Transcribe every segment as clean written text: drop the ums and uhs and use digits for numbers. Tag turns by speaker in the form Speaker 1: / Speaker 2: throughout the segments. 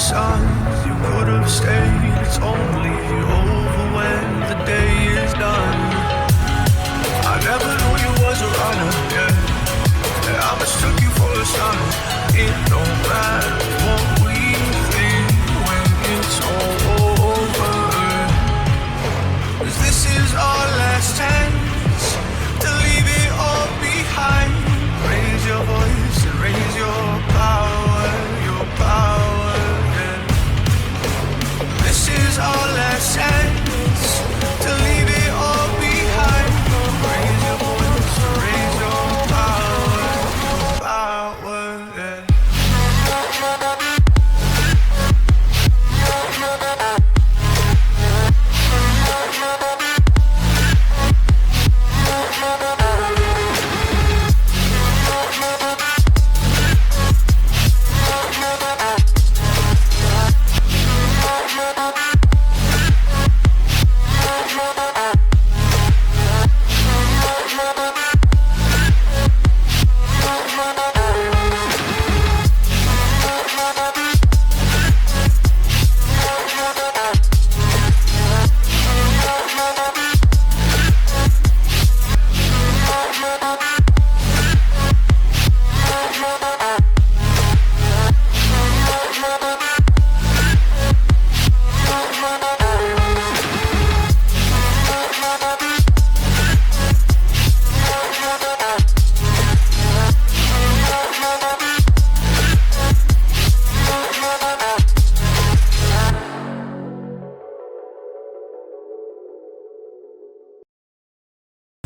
Speaker 1: signs you could have stayed. It's only over when the day is done. I never knew you was a runner, yeah. I mistook you for a son. It don't matter what we think when it's all over. 'Cause this is our last chance to leave it all behind. Raise your voice and raise your power, yeah. This is our last chance to leave it all behind. Raise your voice and raise your power, yeah.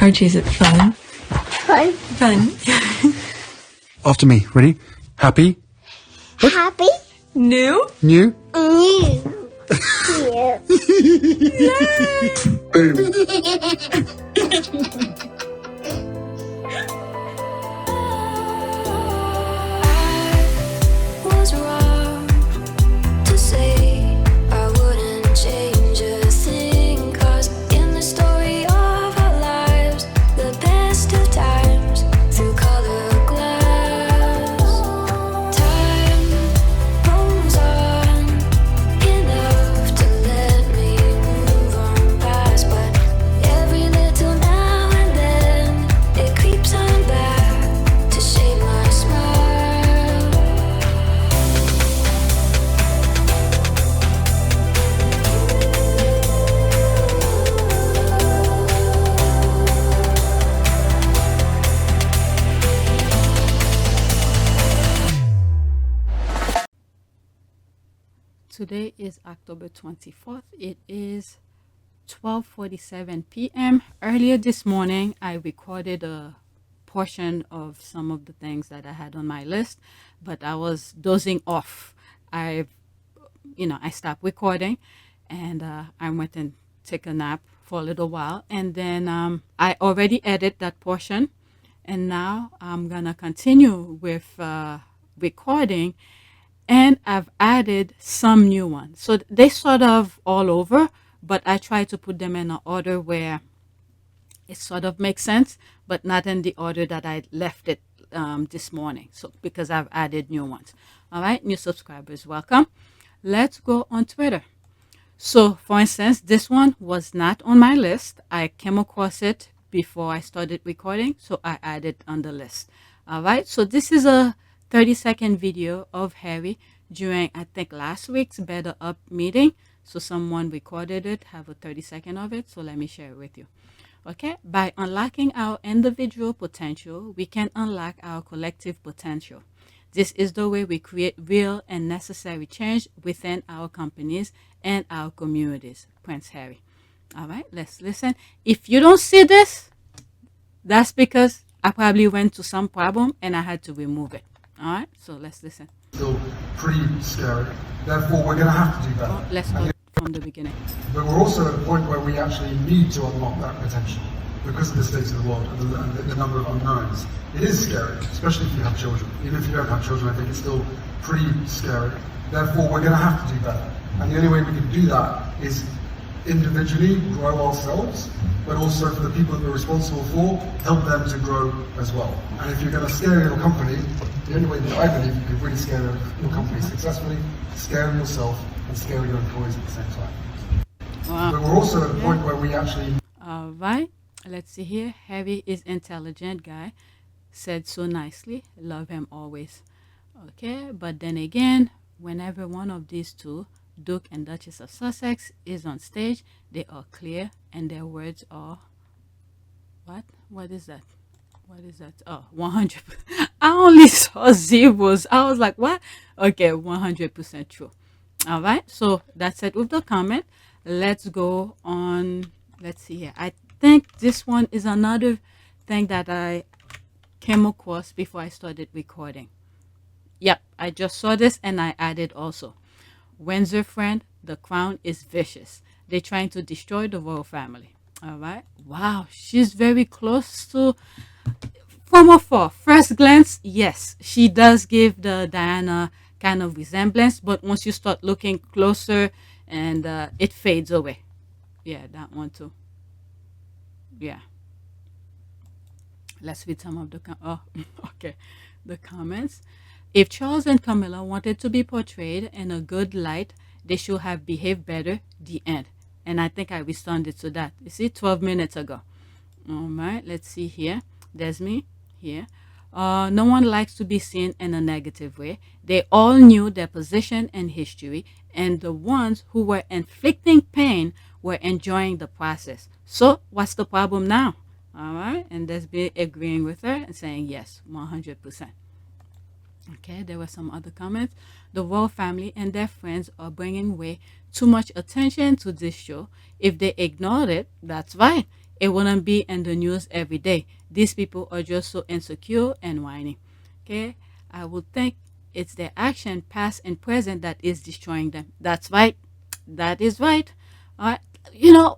Speaker 2: Archie, is it fun?
Speaker 3: Fun.
Speaker 2: Fun.
Speaker 4: After me. Ready? Happy?
Speaker 3: Happy.
Speaker 2: New?
Speaker 4: New?
Speaker 3: New.
Speaker 4: Boom.
Speaker 5: Was wrong to say I wouldn't change a thing, 'cause in the story of our lives, the best of times through colored glass, time rolls on enough to let me move on past, but every little now and then it creeps on back to shape my smile.
Speaker 6: Today is October 24th. It is 12:47 p.m. Earlier this morning, I recorded a portion of some of the things that I had on my list, but I was dozing off. I stopped recording, and I went and took a nap for a little while, and then I already edited that portion, and now I'm gonna continue with recording. And I've added some new ones. So they sort of all over, but I try to put them in an order where it sort of makes sense, but not in the order that I left it this morning. So because I've added new ones. All right, new subscribers, welcome. Let's go on Twitter. So for instance, this one was not on my list. I came across it before I started recording, so I added on the list. All right, so this is a 30-second video of Harry during, I think, last week's Better Up meeting. So someone recorded it, have a 30-second of it. So let me share it with you. Okay, by unlocking our individual potential, we can unlock our collective potential. This is the way we create real and necessary change within our companies and our communities. Prince Harry. All right, let's listen. If you don't see this, that's because I probably went to some problem and I had to remove it. All right, so let's listen.
Speaker 4: Still pretty scary. Therefore, we're going to have to do better.
Speaker 6: Oh, let's go from the beginning.
Speaker 4: But we're also at a point where we actually need to unlock that potential because of the state of the world and the number of unknowns. It is scary, especially if you have children. Even if you don't have children, I think it's still pretty scary. Therefore, we're going to have to do better. And the only way we can do that is individually grow ourselves, but also for the people that we're responsible for, help them to grow as well. And if you're going to scale your company, the only way that I believe you can really scale your company successfully, scale yourself and scale your employees at the same time.
Speaker 6: Wow.
Speaker 4: But we're also at a point where we actually...
Speaker 6: All right. Let's see here. Harry is intelligent guy. Said so nicely. Love him always. Okay. But then again, whenever one of these two, Duke and Duchess of Sussex, is on stage, they are clear and their words are... What? What is that? What is that? Oh, 100. I only saw zeros. I was like, what? Okay, 100% true. All right. So that's it with the comment. Let's go on. Let's see here. I think this one is another thing that I came across before I started recording. Yep, I just saw this and I added also. Windsor friend, the crown is vicious. They're trying to destroy the royal family. All right. Wow, she's very close to... From afar, first glance, yes, she does give the Diana kind of resemblance, but once you start looking closer, and it fades away. Yeah, that one too. Yeah. Let's read some of the the comments. If Charles and Camilla wanted to be portrayed in a good light, they should have behaved better. The end. And I think I responded to that. You see, 12 minutes ago. All right, let's see here. There's me here. No one likes to be seen in a negative way. They all knew their position and history, and the ones who were inflicting pain were enjoying the process. So what's the problem now? All right, and there's me agreeing with her and saying yes, 100%. Okay, there were some other comments. The royal family and their friends are bringing way too much attention to this show. If they ignored it, that's fine. It wouldn't be in the news every day. These people are just so insecure and whiny. Okay, I would think it's their action, past and present, that is destroying them. That's right. That is right. All right. You know,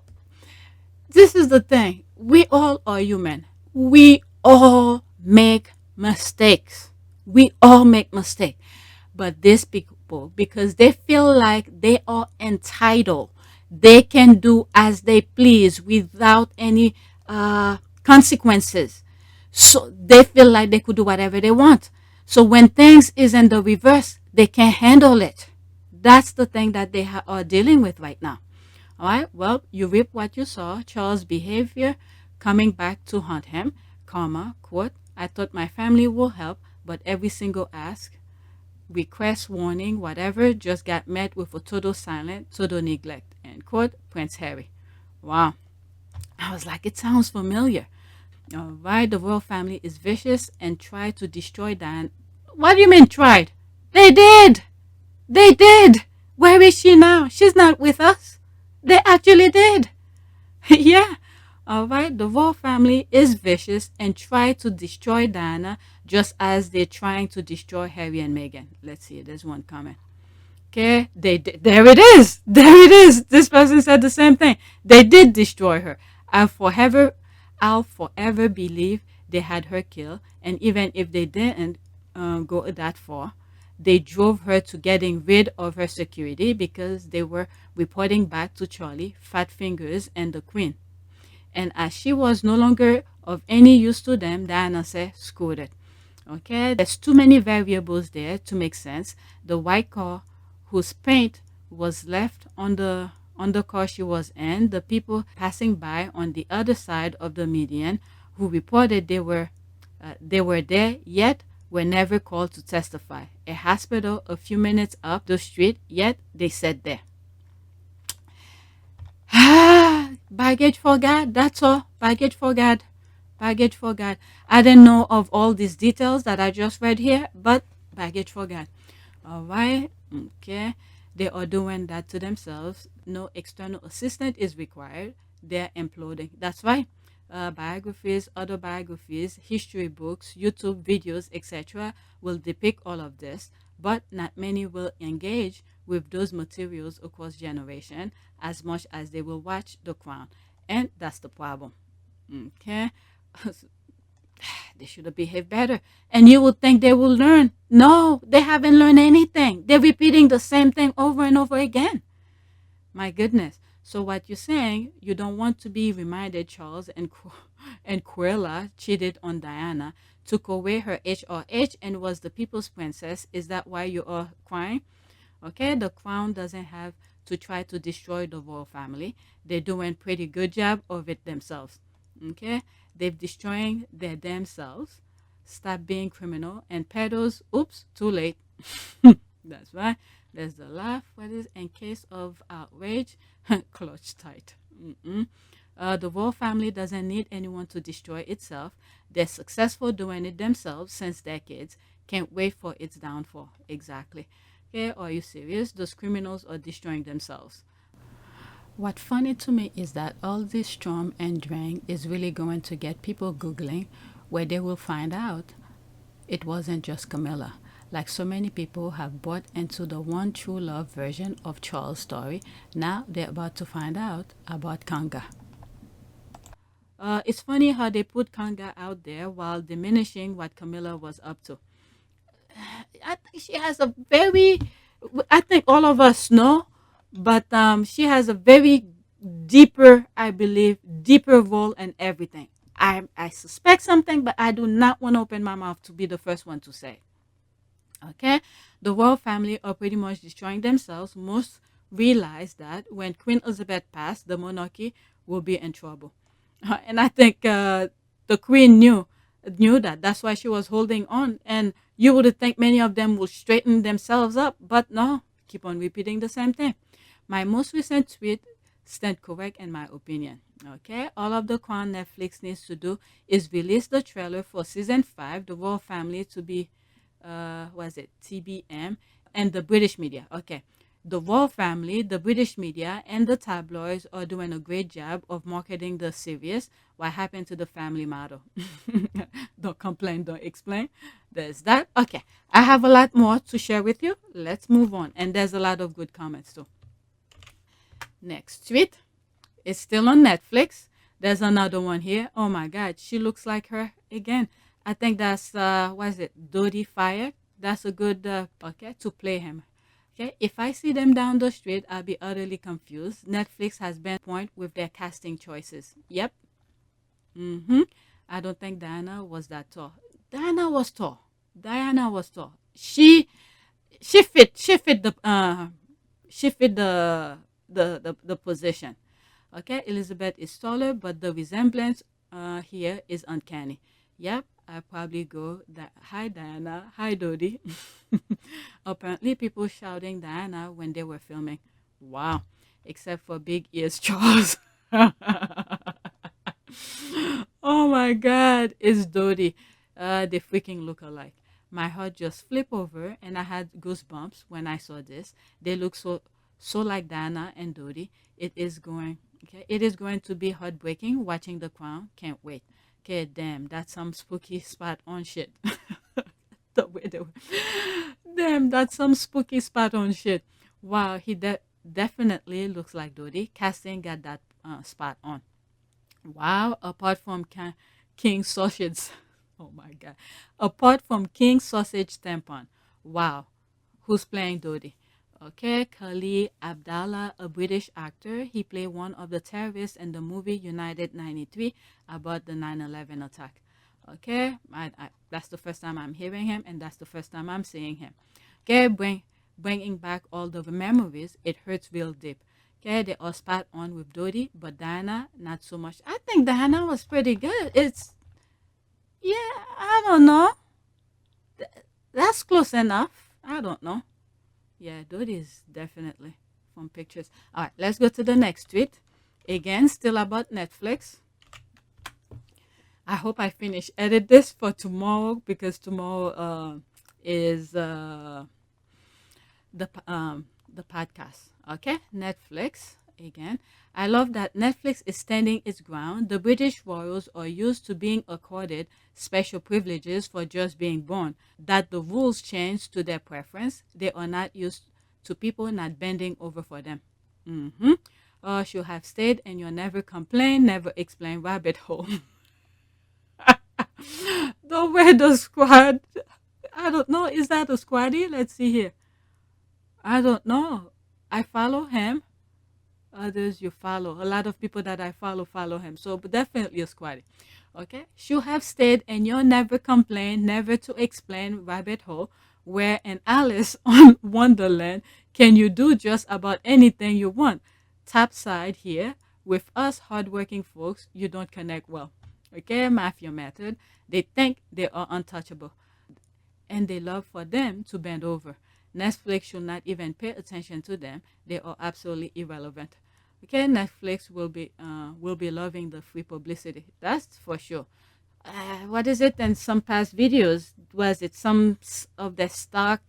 Speaker 6: this is the thing. We all are human. We all make mistakes. We all make mistakes. But these people, because they feel like they are entitled, they can do as they please without any consequences. So they feel like they could do whatever they want. So when things is in the reverse, they can't handle it. That's the thing that they are dealing with right now. All right. Well, you reap what you saw. Charles' behavior coming back to haunt him. Karma, quote, I thought my family will help, but every single ask, request, warning, whatever, just got met with a total silence, total neglect. End quote, Prince Harry. Wow. I was like, it sounds familiar. All right, the royal family is vicious and tried to destroy Diana. What do you mean tried? They did. They did. Where is she now? She's not with us. They actually did. Yeah. All right, the royal family is vicious and tried to destroy Diana just as they're trying to destroy Harry and Meghan. Let's see, there's one comment. Okay, they did. There it is. There it is. This person said the same thing. They did destroy her. I'll forever believe they had her killed. And even if they didn't go that far, they drove her to getting rid of her security because they were reporting back to Charlie, Fat Fingers, and the Queen. And as she was no longer of any use to them, Diana said, screw it. Okay, there's too many variables there to make sense. The white car whose paint was left on the car she was in, the people passing by on the other side of the median who reported they were there yet were never called to testify. A hospital a few minutes up the street, yet they said there. Baggage for God, that's all. Baggage for God. Baggage for God. I didn't know of all these details that I just read here, but baggage for God. All right. Okay. They are doing that to themselves. No external assistance is required. They're imploding. That's right. Biographies, autobiographies, history books, YouTube videos, etc. will depict all of this, but not many will engage with those materials across generation as much as they will watch The Crown. And that's the problem. Okay. They should have behaved better. And you would think they will learn. No, they haven't learned anything. They're repeating the same thing over and over again. My goodness. So what you're saying, you don't want to be reminded Charles and Cruella cheated on Diana, took away her HRH, and was the people's princess. Is that why you are crying? Okay, the crown doesn't have to try to destroy the royal family. They're doing pretty good job of it themselves. Okay, they're destroying their damn selves. Stop being criminal and peddles. Oops, too late. That's right. There's the laugh. What is in case of outrage? Clutch tight. The royal family doesn't need anyone to destroy itself. They're successful doing it themselves since decades. Can't wait for its downfall. Exactly. Okay, are you serious? Those criminals are destroying themselves. What's funny to me is that all this storm and drang is really going to get people Googling, where they will find out it wasn't just Camilla. Like so many people have bought into the one true love version of Charles' story, now they're about to find out about Kanga. It's funny how they put Kanga out there while diminishing what Camilla was up to. I think she has a very, I think all of us know, but she has a very deeper, I believe, deeper role in everything. I suspect something, but I do not want to open my mouth to be the first one to say. Okay, the royal family are pretty much destroying themselves. Most realize that when Queen Elizabeth passed, the monarchy will be in trouble, and I think the Queen knew that. That's why she was holding on. And you would think many of them will straighten themselves up, but no, keep on repeating the same thing. My most recent tweet stand correct in my opinion. Okay, all of the Crown Netflix needs to do is release the trailer for season 5, the royal family to be was it TBM, and the British media. Okay, the royal family, the British media, and the tabloids are doing a great job of marketing the series. What happened to the family motto? Don't complain, don't explain. There's that. Okay, I have a lot more to share with you. Let's move on. And there's a lot of good comments too. Next tweet. It's still on Netflix. There's another one here. Oh my God, she looks like her again. I think that's what is it, Dodie Fire? That's a good okay to play him. Okay, if I see them down the street, I'll be utterly confused. Netflix has been on point with their casting choices. Yep. I don't think Diana was that tall. Diana was tall. Diana was tall. She fit the position. Okay, Elizabeth is taller, but the resemblance here is uncanny. Yep, I probably go that. Hi Diana, hi Dodie. Apparently, people shouting Diana when they were filming. Wow, except for big ears Charles. Oh my God, it's Dodie. They freaking look alike. My heart just flipped over, and I had goosebumps when I saw this. They look so like Diana and Dodie. It is going to be heartbreaking watching The Crown. Can't wait. Okay, damn, that's some spooky spot on shit. The way they were. Damn, that's some spooky spot on shit. Wow, he definitely looks like Dodie. Casting got that spot on. Wow, apart from King Sausage. Oh my God. Apart from King Sausage Tampon. Wow. Who's playing Dodie? Okay, Khalid Abdallah, a British actor. He played one of the terrorists in the movie United 93 about the 9/11 attack. Okay, that's the first time I'm hearing him, and that's the first time I'm seeing him. Okay, bringing back all the memories. It hurts real deep. Okay, they are spot on with Dodie, but Diana, not so much. I think Diana was pretty good. I don't know. That's close enough. I don't know. Yeah, Dodie is definitely from pictures. All right, let's go to the next tweet. Again, still about Netflix. I hope I edit this for tomorrow, because tomorrow is the podcast. Okay, Netflix again. I love that Netflix is standing its ground. The British royals are used to being accorded special privileges for just being born. That the rules change to their preference. They are not used to people not bending over for them. Should have stayed and you'll never complain, never explain rabbit hole. The way the squad, I don't know, is that a squaddy? Let's see here. I don't know. I follow him. others you follow. A lot of people that I follow him. So but definitely a squatty. Okay. Should have stayed and you'll never complain, never to explain rabbit hole, where an Alice on Wonderland can you do just about anything you want. Top side here, with us hardworking folks, you don't connect well. Okay, mafia method. They think they are untouchable and they love for them to bend over. Netflix should not even pay attention to them. They are absolutely irrelevant. Okay, Netflix will be loving the free publicity. That's for sure. What is it? And some past videos, was it some of the stock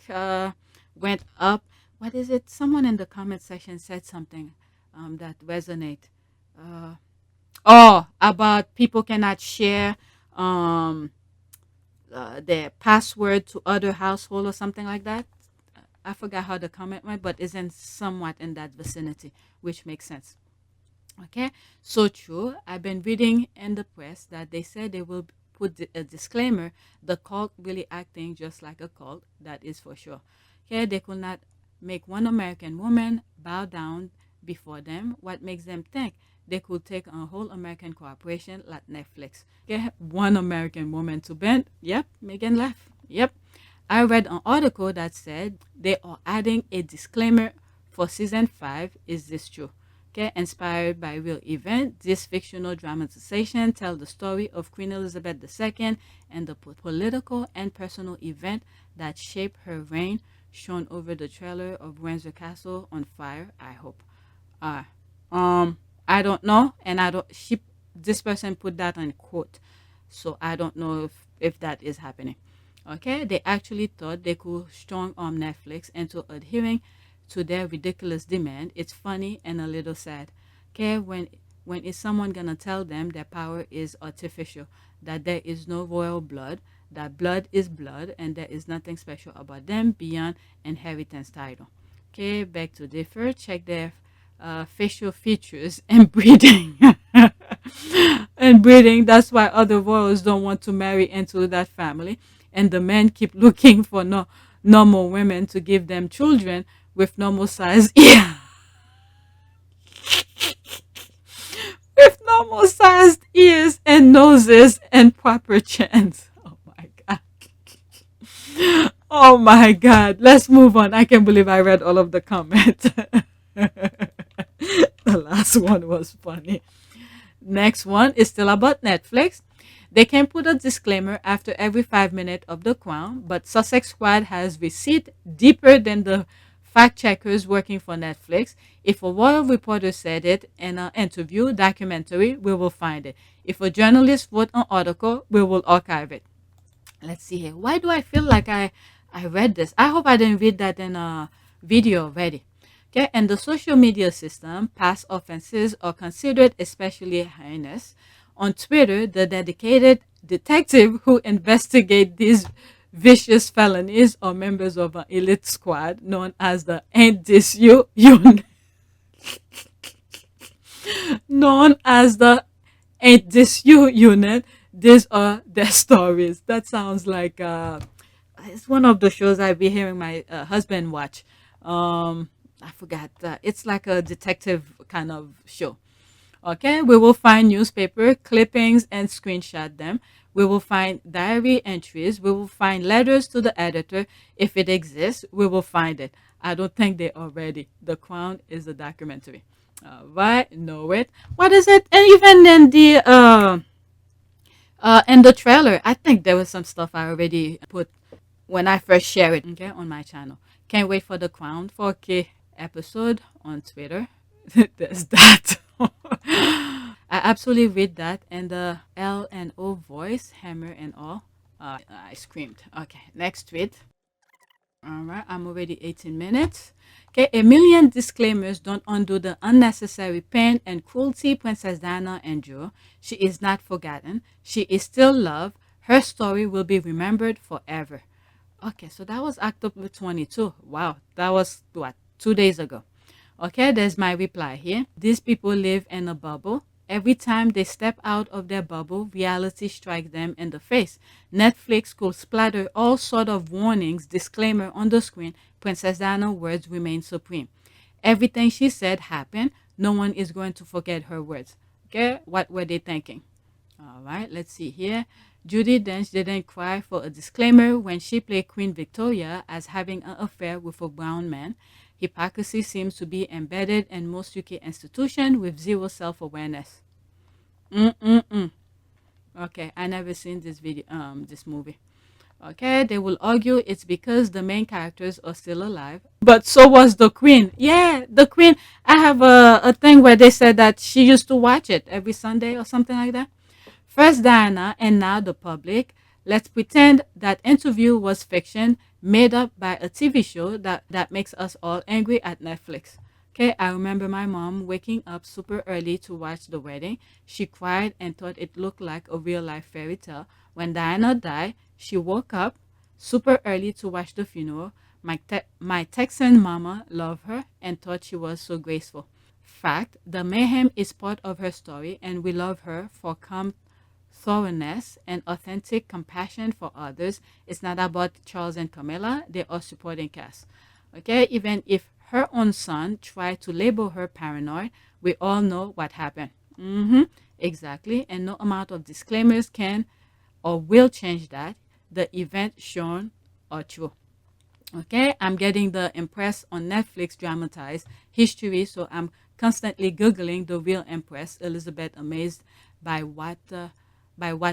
Speaker 6: went up? What is it? Someone in the comment section said something that resonate. About people cannot share their password to other household or something like that. I forgot how the comment went, but isn't somewhat in that vicinity, which makes sense. Okay, so true. I've been reading in the press that they said they will put a disclaimer, the cult really acting just like a cult. That is for sure. Okay, they could not make one American woman bow down before them. What makes them think they could take a whole American corporation like Netflix? Okay, one American woman to bend. Yep, Meghan left. Yep. I read an article that said they are adding a disclaimer for season 5. Is this true? Okay, inspired by real event, this fictional dramatization tells the story of Queen Elizabeth II and the political and personal event that shaped her reign, shown over the trailer of Windsor Castle on fire. I hope. I don't know, and I don't. This person put that in quote, so I don't know if that is happening. Okay, they actually thought they could strong arm Netflix into adhering to their ridiculous demand. It's funny and a little sad. Okay, when is someone gonna tell them their power is artificial, that there is no royal blood, that blood is blood, and there is nothing special about them beyond inheritance title? Okay, back to differ. Check their facial features and breeding. And breeding. That's why other royals don't want to marry into that family. And the men keep looking for normal women to give them children with normal size ears. With normal sized ears and noses and proper chins. Oh my God. Oh my God. Let's move on. I can't believe I read all of the comments. The last one was funny. Next one is still about Netflix. They can put a disclaimer after every 5 minutes of The Crown, but Sussex Squad has receipt deeper than the fact checkers working for Netflix. If a royal reporter said it in an interview, documentary, we will find it. If a journalist wrote an article, we will archive it. Let's see here. Why do I feel like I read this? I hope I didn't read that in a video already. Okay, and the social media system, past offenses are considered especially heinous. On Twitter, the dedicated detective who investigate these vicious felonies are members of an elite squad known as the Ain't This You Unit. Known as the Ain't This You Unit. These are their stories. That sounds like it's one of the shows I've been hearing my husband watch. I forgot. It's like a detective kind of show. Okay, we will find newspaper clippings and screenshot them. We will find diary entries. We will find letters to the editor. If it exists, we will find it. I don't think they are ready. The Crown is a documentary. Right, know it. What is it? And even in the trailer, I think there was some stuff I already put when I first shared it. Okay, on my channel. Can't wait for The Crown 4K episode on Twitter. There's that. I absolutely read that, and the L and O voice, hammer and all. I screamed. Okay, next tweet. All right, I'm already 18 minutes. Okay, a million disclaimers don't undo the unnecessary pain and cruelty Princess Diana endured. She is not forgotten. She is still loved. Her story will be remembered forever. Okay, so that was October 22. Wow, that was what, 2 days ago. Okay, there's my reply here. These people live in a bubble. Every time they step out of their bubble, reality strikes them in the face. Netflix could splatter all sort of warnings, disclaimer on the screen. Princess Diana's words remain supreme. Everything she said happened. No one is going to forget her words. Okay, what were they thinking? All right, let's see here. Judi Dench didn't cry for a disclaimer when she played Queen Victoria as having an affair with a brown man. Hypocrisy seems to be embedded in most UK institutions with zero self-awareness. Okay, I never seen this video, this movie. Okay, they will argue it's because the main characters are still alive. But so was the Queen. Yeah, the Queen. I have a thing where they said that she used to watch it every Sunday or something like that. First Diana and now the public. Let's pretend that interview was fiction made up by a TV show that makes us all angry at Netflix. Okay, I remember my mom waking up super early to watch the wedding. She cried and thought it looked like a real life fairy tale. When Diana died, she woke up super early to watch the funeral. My Texan mama loved her and thought she was so graceful. Fact, the mayhem is part of her story and we love her for calm thoroughness and authentic compassion for others. It's not about Charles and Camilla. They are supporting cast. Okay, even if her own son tried to label her paranoid, we all know what happened. Exactly, and no amount of disclaimers can or will change that. The events shown are true. Okay, I'm getting the Empress on Netflix dramatized history, so I'm constantly googling the real Empress Elizabeth, amazed by what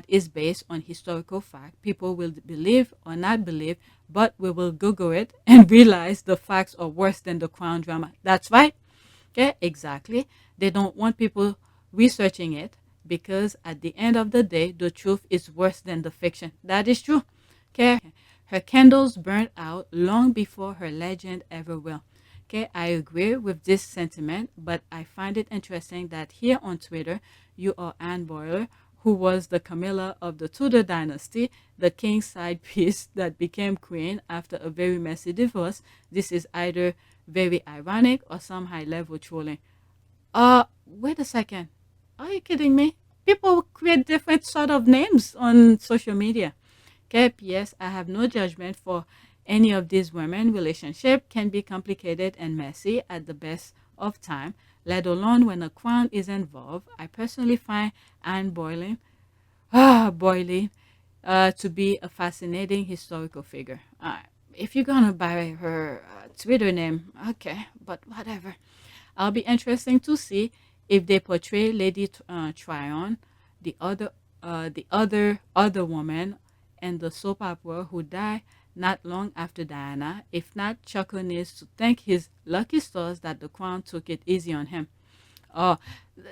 Speaker 6: is based on historical fact. People will believe or not believe, but we will Google it and realize the facts are worse than the crown drama. That's right. Okay, exactly. They don't want people researching it because at the end of the day, the truth is worse than the fiction. That is true. Okay, her candles burned out long before her legend ever will. Okay, I agree with this sentiment, but I find it interesting that here on Twitter, you are Anne Boyle, who was the Camilla of the Tudor dynasty, the king's side piece that became queen after a very messy divorce. This is either very ironic or some high-level trolling. Wait a second. Are you kidding me? People create different sort of names on social media. Okay, P.S. I have no judgment for any of these women. Relationship can be complicated and messy at the best of time, let alone when a crown is involved. I personally find Anne Boleyn to be a fascinating historical figure. If you're gonna buy her Twitter name, okay, but whatever. I'll be interesting to see if they portray Lady Tryon, the other woman, and the soap opera who died not long after Diana. If not, Chucker needs to thank his lucky stars that the crown took it easy on him. Oh,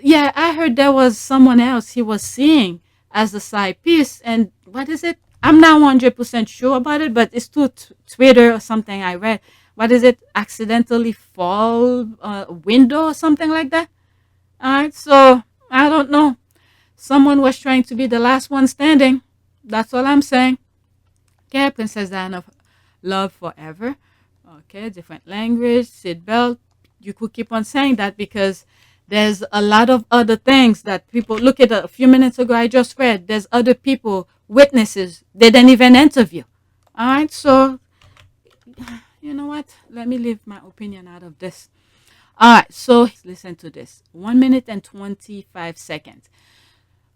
Speaker 6: yeah, I heard there was someone else he was seeing as the side piece. And what is it? I'm not 100% sure about it, but it's through Twitter or something I read. What is it? Accidentally fall window or something like that? All right, so I don't know. Someone was trying to be the last one standing. That's all I'm saying. Okay, Princess Diana, love forever. Okay, different language, seatbelt. You could keep on saying that because there's a lot of other things that people look at. A few minutes ago, I just read. There's other people, witnesses. They didn't even interview. All right, so you know what? Let me leave my opinion out of this. All right, so listen to this. 1 minute and 25 seconds.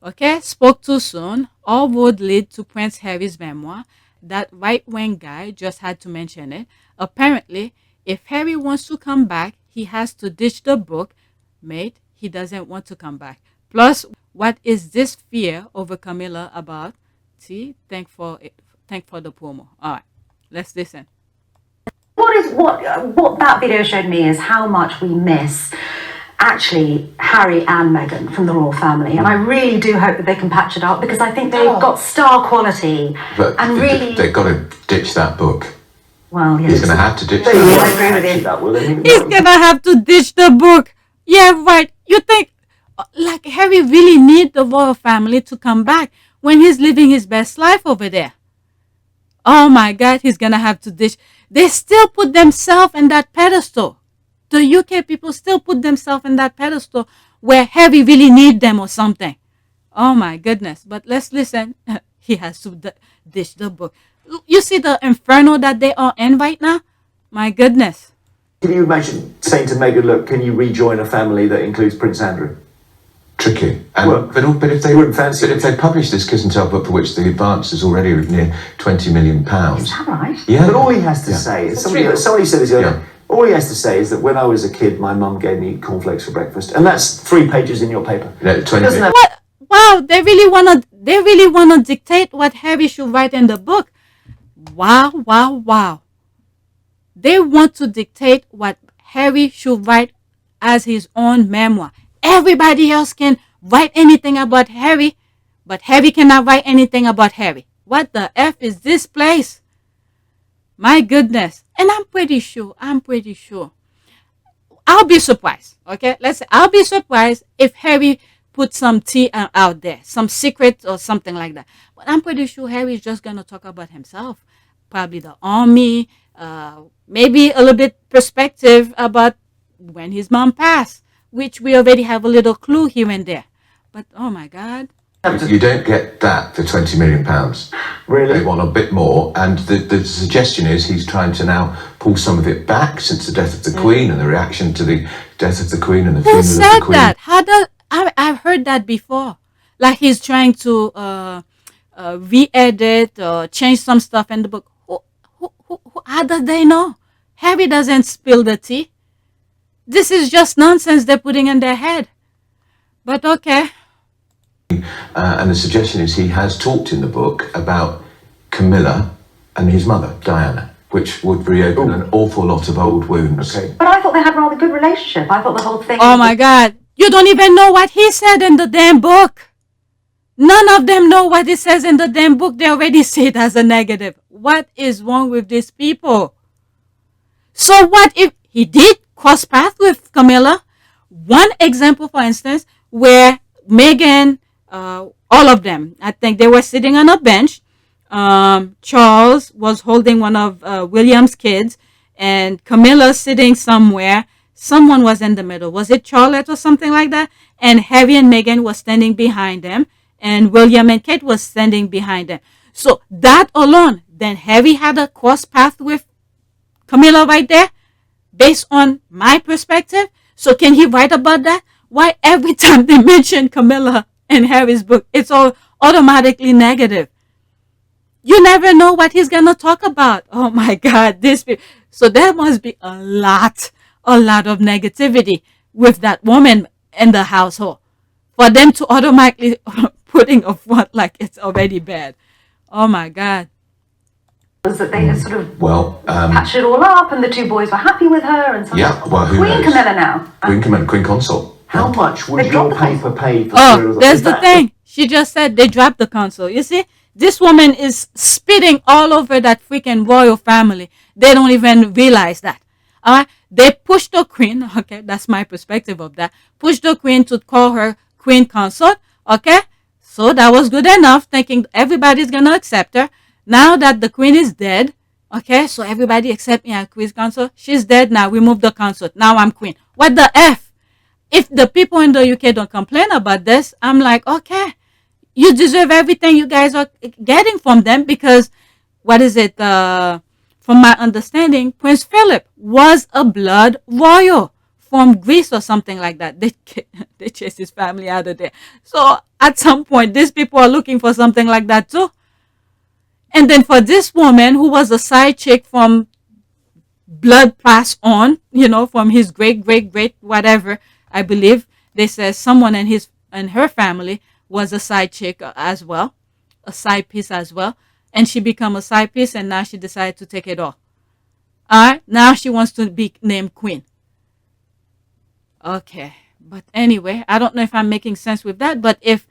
Speaker 6: Okay, spoke too soon. All would lead to Prince Harry's memoir. That right-wing guy just had to mention it. Apparently, if Harry wants to come back, he has to ditch the book. Mate, he doesn't want to come back. Plus, what is this fear over Camilla about? See, thank for the promo. All right, let's listen.
Speaker 7: What that video showed me is how much we miss actually Harry and Meghan from the royal family, and I really do hope that they can patch it up because I think they've got star quality.
Speaker 8: But
Speaker 7: and really,
Speaker 8: they've got to ditch that book.
Speaker 7: Well, yes,
Speaker 8: He's going to have to ditch
Speaker 7: I
Speaker 8: that
Speaker 7: agree with you.
Speaker 6: He's gonna have to ditch the book. Yeah, right. You think like Harry really need the royal family to come back when he's living his best life over there? Oh my God, he's gonna have to ditch. They still put themselves in that pedestal. The UK people still put themselves in that pedestal where Harry really need them or something. Oh my goodness. But let's listen. He has to ditch the book. You see the inferno that they are in right now? My goodness.
Speaker 9: Can you imagine saying to Meghan, look, can you rejoin a family that includes Prince Andrew?
Speaker 8: Tricky. And,
Speaker 9: Well,
Speaker 8: but if they
Speaker 9: fancy
Speaker 8: if they publish this Kiss and Tell book for which the advance is already near £20 million.
Speaker 7: Is that right?
Speaker 8: Yeah.
Speaker 9: But all he has to say is, somebody said this the other day, all he has to say is that when I was a kid, my mum gave me cornflakes for breakfast. And that's 3 pages in your paper.
Speaker 8: Yeah, 20
Speaker 9: Doesn't have-
Speaker 6: What? Wow, they really wanna dictate what Harry should write in the book. Wow. They want to dictate what Harry should write as his own memoir. Everybody else can write anything about Harry, but Harry cannot write anything about Harry. What the F is this place? My goodness. And I'm pretty sure. I'll be surprised. Okay, let's say I'll be surprised if Harry put some tea out there, some secret or something like that. But I'm pretty sure Harry is just going to talk about himself. Probably the army, maybe a little bit perspective about when his mom passed, which we already have a little clue here and there. But oh my God.
Speaker 8: You don't get that for £20 million.
Speaker 9: Really?
Speaker 8: They want a bit more, and the suggestion is he's trying to now pull some of it back since the death of the Queen and the reaction to the death of the Queen and the funeral
Speaker 6: Who
Speaker 8: of
Speaker 6: said
Speaker 8: the Queen.
Speaker 6: that? I've heard that before. Like he's trying to re-edit or change some stuff in the book. How do they know? Harry doesn't spill the tea. This is just nonsense they're putting in their head. But okay.
Speaker 8: And the suggestion is he has talked in the book about Camilla and his mother, Diana, which would reopen an awful lot of old wounds.
Speaker 9: Okay.
Speaker 7: But I thought they had a rather good relationship. I thought the whole thing...
Speaker 6: Oh my God. You don't even know what he said in the damn book. None of them know what it says in the damn book. They already say it as a negative. What is wrong with these people? So what if he did cross paths with Camilla? One example, for instance, where Meghan, all of them, I think they were sitting on a bench. Charles was holding one of William's kids, and Camilla sitting somewhere. Someone was in the middle. Was it Charlotte or something like that? And Harry and Meghan was standing behind them, and William and Kate was standing behind them. So that alone, then Harry had a cross path with Camilla right there, based on my perspective. So can he write about that? Why every time they mention Camilla in Harry's book, it's all automatically negative? You never know what he's going to talk about. Oh my God. So there must be a lot of negativity with that woman in the household for them to automatically putting a front like it's already bad. Oh my God.
Speaker 7: Was that they had sort of patched it all up and the 2 boys were happy with her and something.
Speaker 8: Yeah, well, who
Speaker 7: Queen
Speaker 8: knows?
Speaker 7: Camilla now.
Speaker 8: Queen Camilla, Queen Consort.
Speaker 9: How much would
Speaker 7: They
Speaker 9: your
Speaker 7: dropped the
Speaker 9: paper pay for...
Speaker 6: Oh, there's the thing. She just said they dropped the console. You see, this woman is spitting all over that freaking royal family. They don't even realize that. All right, they pushed the queen. Okay, that's my perspective of that. Pushed the queen to call her Queen Consort. Okay, so that was good enough, thinking everybody's gonna accept her. Now that the queen is dead, okay, so everybody accept me as Queen Consort. She's dead now. We move the consort. Now I'm queen. What the F? If the people in the UK don't complain about this, I'm like, okay, you deserve everything you guys are getting from them, because what is it? From my understanding, Prince Philip was a blood royal from Greece or something like that. They chased his family out of there. So at some point, these people are looking for something like that too. And then for this woman who was a side chick from blood passed on, from his great whatever, I believe they said someone in her family was a side chick as well, a side piece as well. And she became a side piece, and now she decided to take it off. All right, now she wants to be named queen. Okay, but anyway, I don't know if I'm making sense with that. But if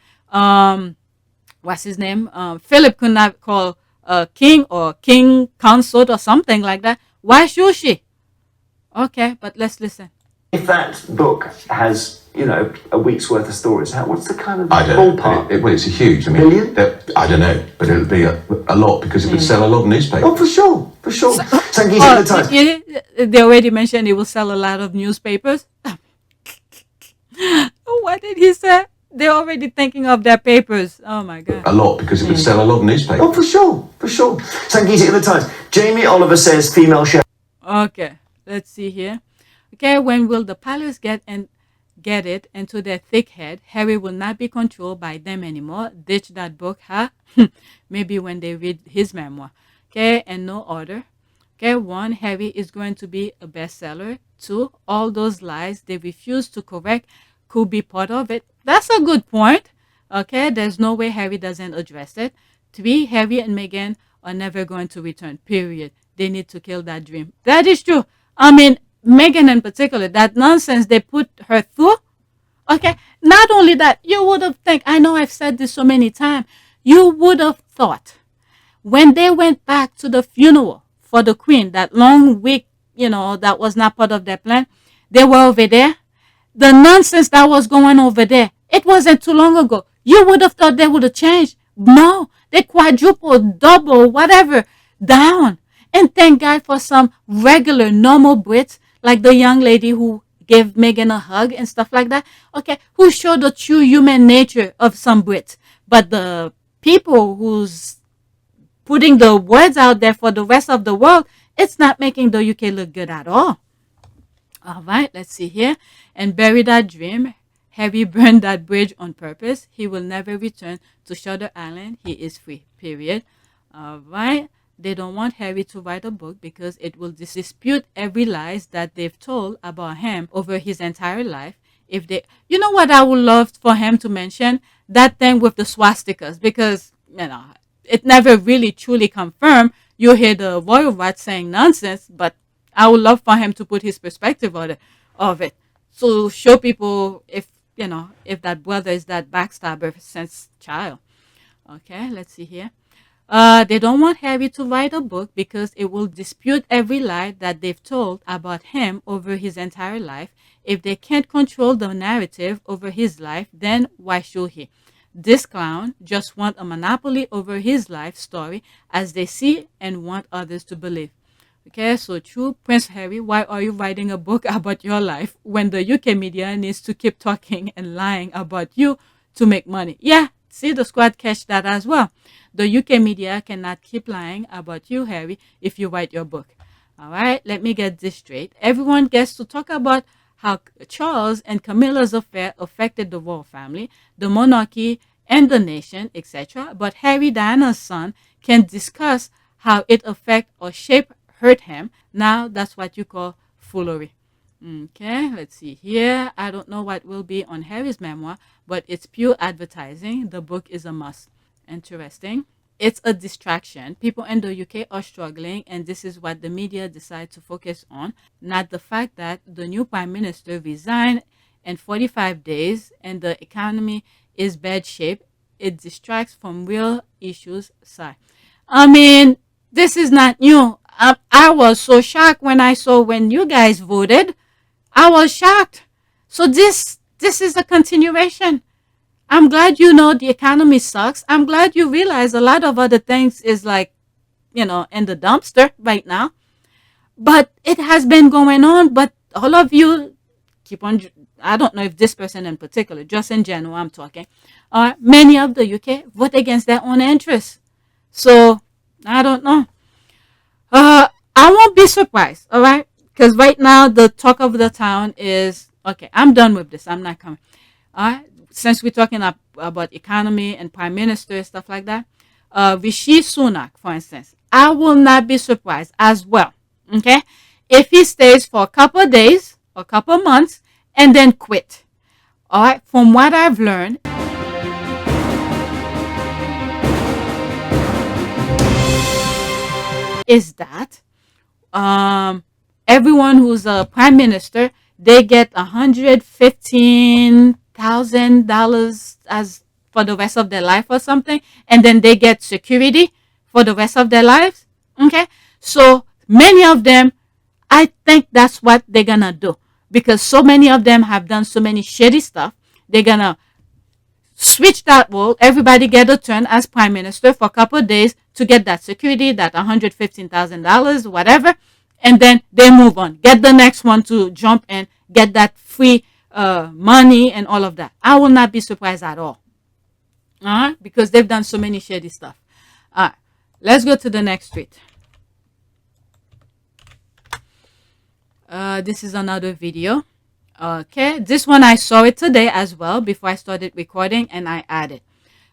Speaker 6: what's his name, Philip could not call king or king consort or something like that, why should she? Okay, but let's listen.
Speaker 9: If that book has, a week's worth of stories, what's the kind of
Speaker 8: I don't know.
Speaker 9: ballpark?
Speaker 8: Well, it's a huge.
Speaker 9: Million?
Speaker 8: I don't know, but it'll be a lot, because it would sell a lot of newspapers.
Speaker 9: Oh, for sure. Sangeeta at the time.
Speaker 6: They already mentioned it will sell a lot of newspapers. What did he say? They're already thinking of their papers. Oh my God.
Speaker 8: A lot, because it would sell a lot of newspapers.
Speaker 9: Oh, for sure. Sangeeta at the Times. Jamie Oliver says female share.
Speaker 6: Okay, let's see here. Okay, when will the palace get it into their thick head? Harry will not be controlled by them anymore. Ditch that book, huh? Maybe when they read his memoir. Okay, and no order. Okay, 1, Harry is going to be a bestseller. 2, all those lies they refuse to correct could be part of it. That's a good point. Okay, there's no way Harry doesn't address it. 3, Harry and Meghan are never going to return, period. They need to kill that dream. That is true. I mean, Meghan in particular, that nonsense they put her through. Okay, not only that, you would have think, I know I've said this so many times, you would have thought when they went back to the funeral for the Queen, that long week, that was not part of their plan, they were over there. The nonsense that was going over there, it wasn't too long ago. You would have thought they would have changed. No, they quadrupled, double, whatever, down. And thank God for some regular, normal Brits, like the young lady who gave Meghan a hug and stuff like that. Okay, who showed the true human nature of some Brits. But the people who's putting the words out there for the rest of the world, it's not making the UK look good at all. All right, let's see here. And bury that dream. Harry burned that bridge on purpose. He will never return to Shutter Island. He is free, period. All right. They don't want Harry to write a book because it will dispute every lies that they've told about him over his entire life. If they, you know what I would love for him to mention? That thing with the swastikas, because, it never really truly confirmed. You hear the royal rat saying nonsense, but I would love for him to put his perspective on of it. So show people if that brother is that backstabber since child. Okay, let's see here. They don't want Harry to write a book because it will dispute every lie that they've told about him over his entire life. If they can't control the narrative over his life, then why should he? This clown just want a monopoly over his life story as they see and want others to believe. Okay, so true, Prince Harry, why are you writing a book about your life when the UK media needs to keep talking and lying about you to make money? Yeah, see, the squad catch that as well. The UK media cannot keep lying about you, Harry, if you write your book. All right, let me get this straight. Everyone gets to talk about how Charles and Camilla's affair affected the royal family, the monarchy, and the nation, etc. But Harry, Diana's son, can discuss how it affect or hurt him. Now that's what you call foolery. Okay, let's see here. I don't know what will be on Harry's memoir, but it's pure advertising. The book is a must. Interesting. It's a distraction. People in the UK are struggling, and this is what the media decide to focus on, not the fact that the new prime minister resigned in 45 days and the economy is bad shape. It distracts from real issues. Sigh. I mean, this is not new. I was so shocked when I saw when you guys voted. I was shocked. So this is a continuation. I'm glad the economy sucks. I'm glad you realize a lot of other things is like, in the dumpster right now. But it has been going on. But all of you keep on, I don't know if this person in particular, just in general I'm talking, many of the UK vote against their own interests. So, I don't know. I won't be surprised, all right? Because right now the talk of the town is, okay, I'm done with this. I'm not coming. All right? Since we're talking about economy and prime minister, stuff like that, Rishi Sunak, for instance, I will not be surprised as well, okay, if he stays for a couple of days or a couple of months and then quit. All right, from what I've learned, is that everyone who's a prime minister, they get $115,000 as for the rest of their life or something, and then they get security for the rest of their lives. Okay, so many of them, I think that's what they're gonna do, because so many of them have done so many shitty stuff. They're gonna switch that role. Everybody get a turn as prime minister for a couple of days to get that security, that $115,000, whatever, and then they move on. Get the next one to jump in, get that free money and all of that. I will not be surprised at all. All right, because they've done so many shady stuff. All right, let's go to the next tweet. This is another video. Okay, this one I saw it today as well before I started recording, and I added.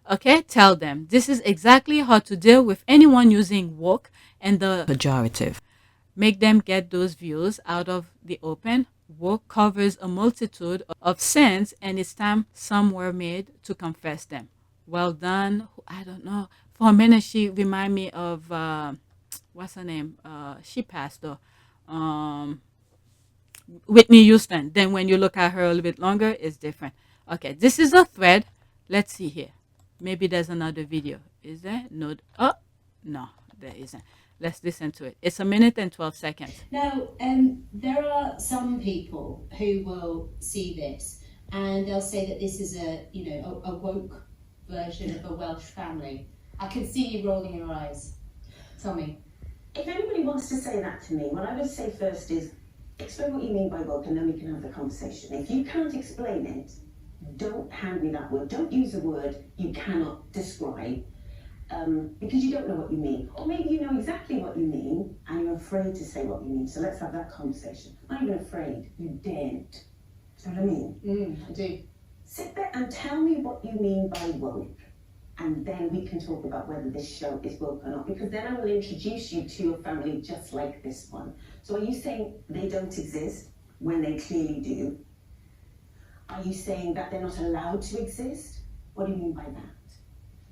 Speaker 6: Okay, tell them this is exactly how to deal with anyone using woke and the pejorative. Make them get those views out of the open. Woke covers a multitude of sins, and it's time some were made to confess them. Well done. I don't know. For a minute, she remind me of what's her name? She passed though. Whitney Houston. Then when you look at her a little bit longer, it's different. Okay, this is a thread. Let's see here. Maybe there's another video. Is there? No. Oh, no, there isn't. Let's listen to it. It's 1 minute and 12 seconds.
Speaker 10: Now, there are some people who will see this and they'll say that this is a woke version of a Welsh family. I can see you rolling your eyes. Tell me.
Speaker 11: If anybody wants to say that to me, what I would say first is, explain what you mean by woke and then we can have the conversation. If you can't explain it, don't hand me that word. Don't use a word you cannot describe because you don't know what you mean. Or maybe you know exactly what you mean and you're afraid to say what you mean. So let's have that conversation. I'm not even afraid. You daren't. Do you know what I mean?
Speaker 10: I do.
Speaker 11: Sit there and tell me what you mean by woke. And then we can talk about whether this show is woke or not. Because then I will introduce you to a family just like this one. So are you saying they don't exist when they clearly do? Are you saying that they're not allowed to exist? What do you mean by that?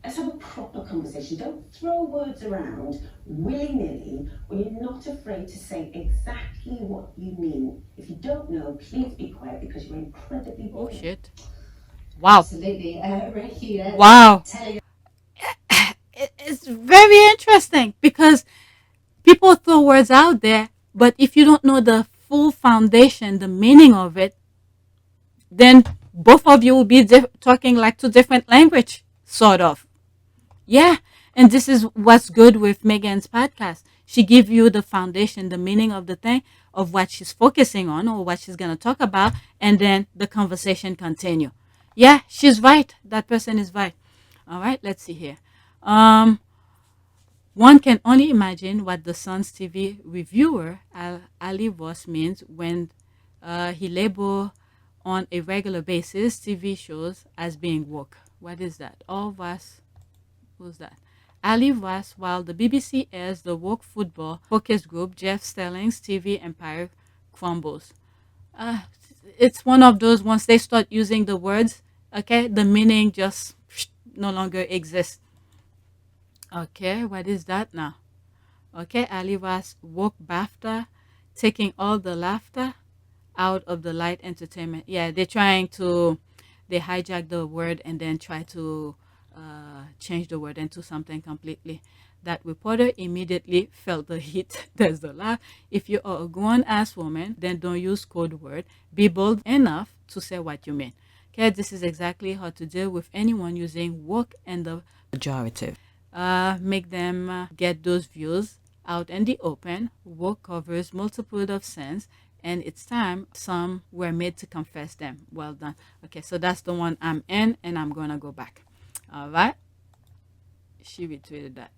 Speaker 11: Let's have a proper conversation. Don't throw words around willy-nilly when you're not afraid to say exactly what you mean. If you don't know, please be quiet because you're incredibly boring.
Speaker 6: Oh, shit. Wow.
Speaker 10: Absolutely. Ricky,
Speaker 6: wow. It's very interesting because people throw words out there, but if you don't know the full foundation, the meaning of it, then both of you will be talking like two different language, sort of. Yeah, and this is what's good with Meghan's podcast. She gives you the foundation, the meaning of the thing, of what she's focusing on or what she's going to talk about, and then the conversation continue. Yeah, she's right. That person is right. All right, let's see here. One can only imagine what the Sun's TV reviewer, Ali Ross, means when he labeled on a regular basis TV shows as being woke. What is that? All Ross, who's that? Ali Ross, while the BBC airs the woke football focus group, Jeff Stelling's TV empire crumbles. It's one of those, once they start using the words, okay, the meaning just no longer exists. Okay, what is that now? Okay, Ali Ross woke BAFTA, taking all the laughter out of the light entertainment. Yeah, they hijack the word and then try to change the word into something completely. That reporter immediately felt the heat. There's the laugh. If you are a grown-ass woman, then don't use code word. Be bold enough to say what you mean. Okay, this is exactly how to deal with anyone using woke and the pejorative. Make them get those views out in the open. Woke covers multitude of sins, and it's time some were made to confess them. Well done. Okay, so that's the one I'm in, and I'm gonna go back. All right. She retweeted that.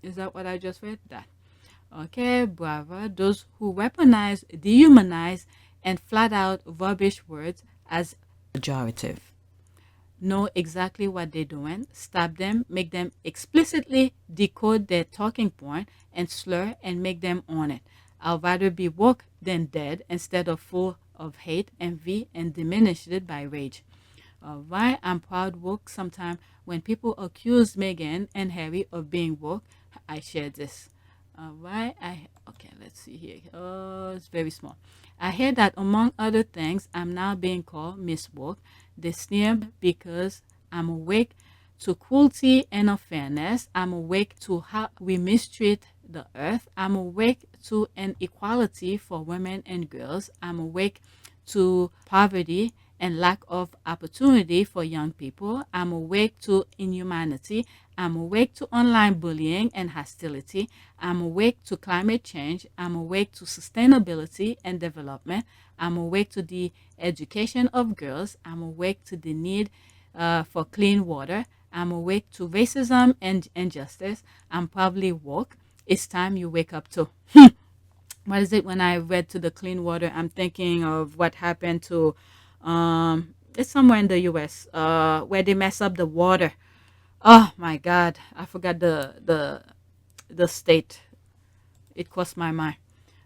Speaker 6: Is that what I just read? That. Okay, bravo. Those who weaponize, dehumanize, and flat out rubbish words as pejorative. Know exactly what they're doing. Stop them. Make them explicitly decode their talking point and slur and make them own it. I'd rather be woke than dead instead of full of hate, envy, and diminished by rage. Alright, I'm proud woke. Sometimes when people accuse Meghan and Harry of being woke, I share this. Alright, okay, let's see here. Oh, it's very small. I hear that among other things, I'm now being called Miss Woke. They sneer because I'm awake to cruelty and unfairness. I'm awake to how we mistreat the earth. I'm awake to inequality for women and girls. I'm awake to poverty and lack of opportunity for young people. I'm awake to inhumanity. I'm awake to online bullying and hostility. I'm awake to climate change. I'm awake to sustainability and development. I'm awake to the education of girls. I'm awake to the need for clean water. I'm awake to racism and injustice. I'm probably woke. It's time you wake up too. what is it? When I read to the clean water, I'm thinking of what happened to, it's somewhere in the U.S. Where they mess up the water. Oh my God, I forgot the state. It crossed my mind.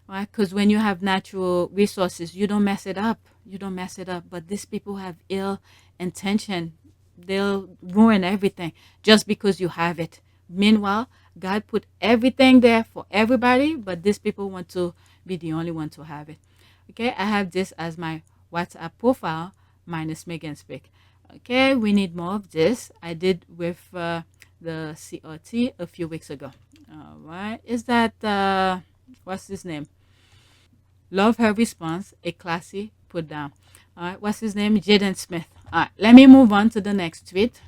Speaker 6: Right? Because when you have natural resources, you don't mess it up. You don't mess it up. But these people have ill intention. They'll ruin everything just because you have it. Meanwhile, God put everything there for everybody, but these people want to be the only one to have it. Okay, I have this as my WhatsApp profile minus Meghan Speak. Okay, we need more of this. I did with the CRT a few weeks ago. All right, is that what's his name? Love her response, a classy put down. All right, what's his name? Jaden Smith. All right, let me move on to the next tweet.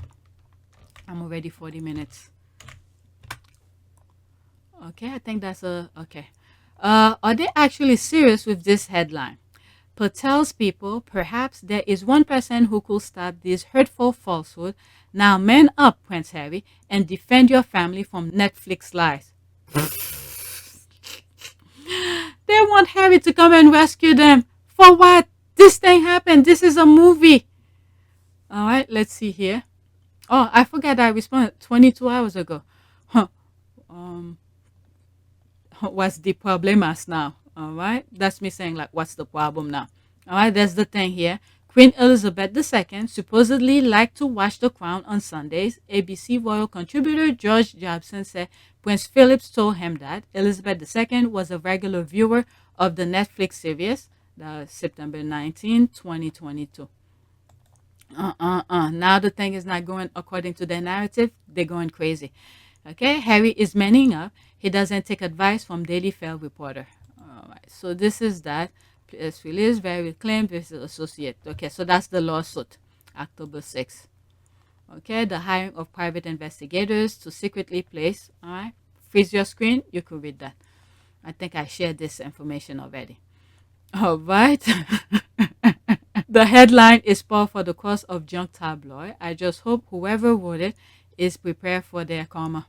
Speaker 6: I'm already 40 minutes. Okay, I think that's okay. Are they actually serious with this headline? Tells people perhaps there is one person who could stop this hurtful falsehood. Now man up, Prince Harry, and defend your family from Netflix lies. They want Harry to come and rescue them. For what? This thing happened. This is a movie. All right, let's see here. Oh, I forgot I responded 22 hours ago. Huh. What's the problem now? All right, that's me saying like, what's the problem now? All right, that's the thing here. Queen Elizabeth II supposedly liked to watch The Crown on Sundays. ABC royal contributor George Jobson said Prince Philip told him that Elizabeth II was a regular viewer of the Netflix series, September 19, 2022. Now the thing is not going according to their narrative. They're going crazy. Okay, Harry is manning up. He doesn't take advice from Daily Fail reporter. All right, so this is that. Press release, very claim this is associate. Okay, so that's the lawsuit, October 6th. Okay, the hiring of private investigators to secretly place. All right, freeze your screen. You could read that. I think I shared this information already. All right. The headline is par for the course of junk tabloid. I just hope whoever wrote it is prepared for their karma.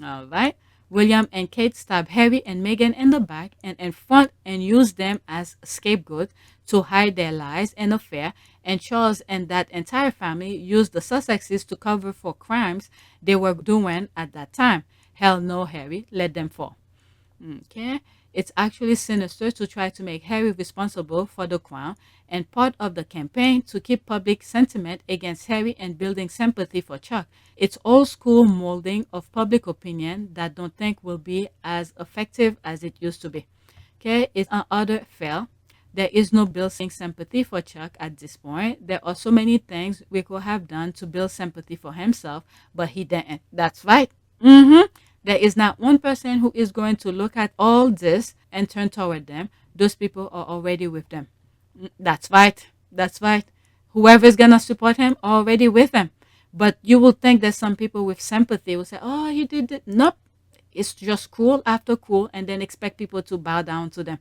Speaker 6: All right. William and Kate stab Harry and Meghan in the back and in front and use them as scapegoats to hide their lies and affair. And Charles and that entire family used the Sussexes to cover for crimes they were doing at that time. Hell no, Harry. Let them fall. Okay. It's actually sinister to try to make Harry responsible for the crown and part of the campaign to keep public sentiment against Harry and building sympathy for Chuck. It's old school molding of public opinion that don't think will be as effective as it used to be. Okay, it's another fail. There is no building sympathy for Chuck at this point. There are so many things we could have done to build sympathy for himself, but he didn't. That's right. There is not one person who is going to look at all this and turn toward them. Those people are already with them. That's right. That's right. Whoever is going to support him are already with him. But you will think that some people with sympathy will say, oh, he did it. Nope. It's just cruel after cruel and then expect people to bow down to them.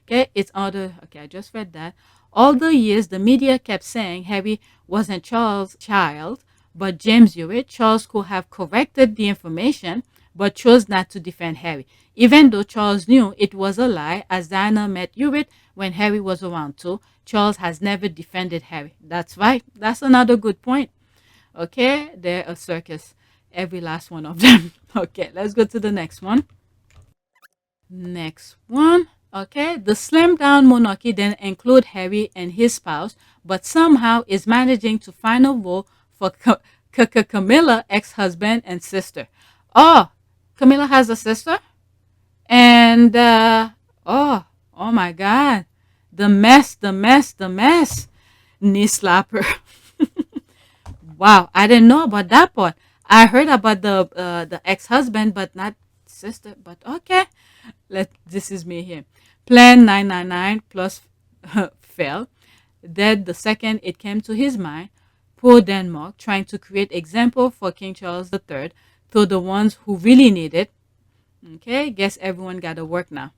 Speaker 6: Okay, it's other. Okay, I just read that. All the years, the media kept saying Harry wasn't Charles' child, but James Hewitt. Charles could have corrected the information, but chose not to defend Harry, even though Charles knew it was a lie, as Diana met Hewitt when Harry was around too. Charles has never defended Harry. That's right. That's another good point. Okay, they're a circus. Every last one of them. Okay, let's go to the next one. Next one. Okay, the slimmed down monarchy then include Harry and his spouse, but somehow is managing to find a role for Camilla, ex-husband and sister. Oh, Camilla has a sister? And, oh my God. The mess. Knee slapper. Wow, I didn't know about that part. I heard about the ex-husband, but not sister. But okay, this is me here. Plan 999 plus fail. Then the second it came to his mind, poor Denmark trying to create example for King Charles III to the ones who really need it. Okay, guess everyone got to work now.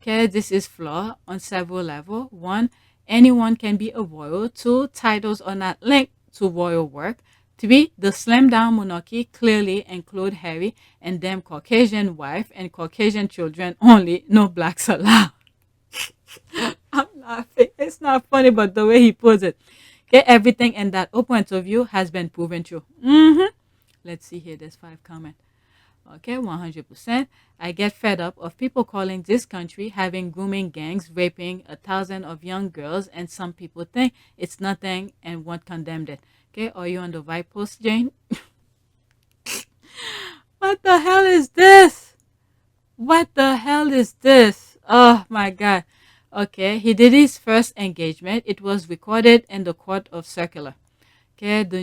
Speaker 6: Okay, this is flaw on several levels. One, anyone can be a royal. Two, titles are not linked to royal work. Three, the slim down monarchy clearly include Harry and them Caucasian wife and Caucasian children only, no blacks allowed. I'm laughing. It's not funny, but the way he puts it. Okay, everything in that open interview has been proven true. Let's see here. There's 5 comments. Okay, 100%. I get fed up of people calling this country having grooming gangs, raping 1,000 of young girls, and some people think it's nothing and won't condemn it. Okay, are you on the right post, Jane? What the hell is this? What the hell is this? Oh my God. Okay, he did his first engagement. It was recorded in the court of circular. Okay, the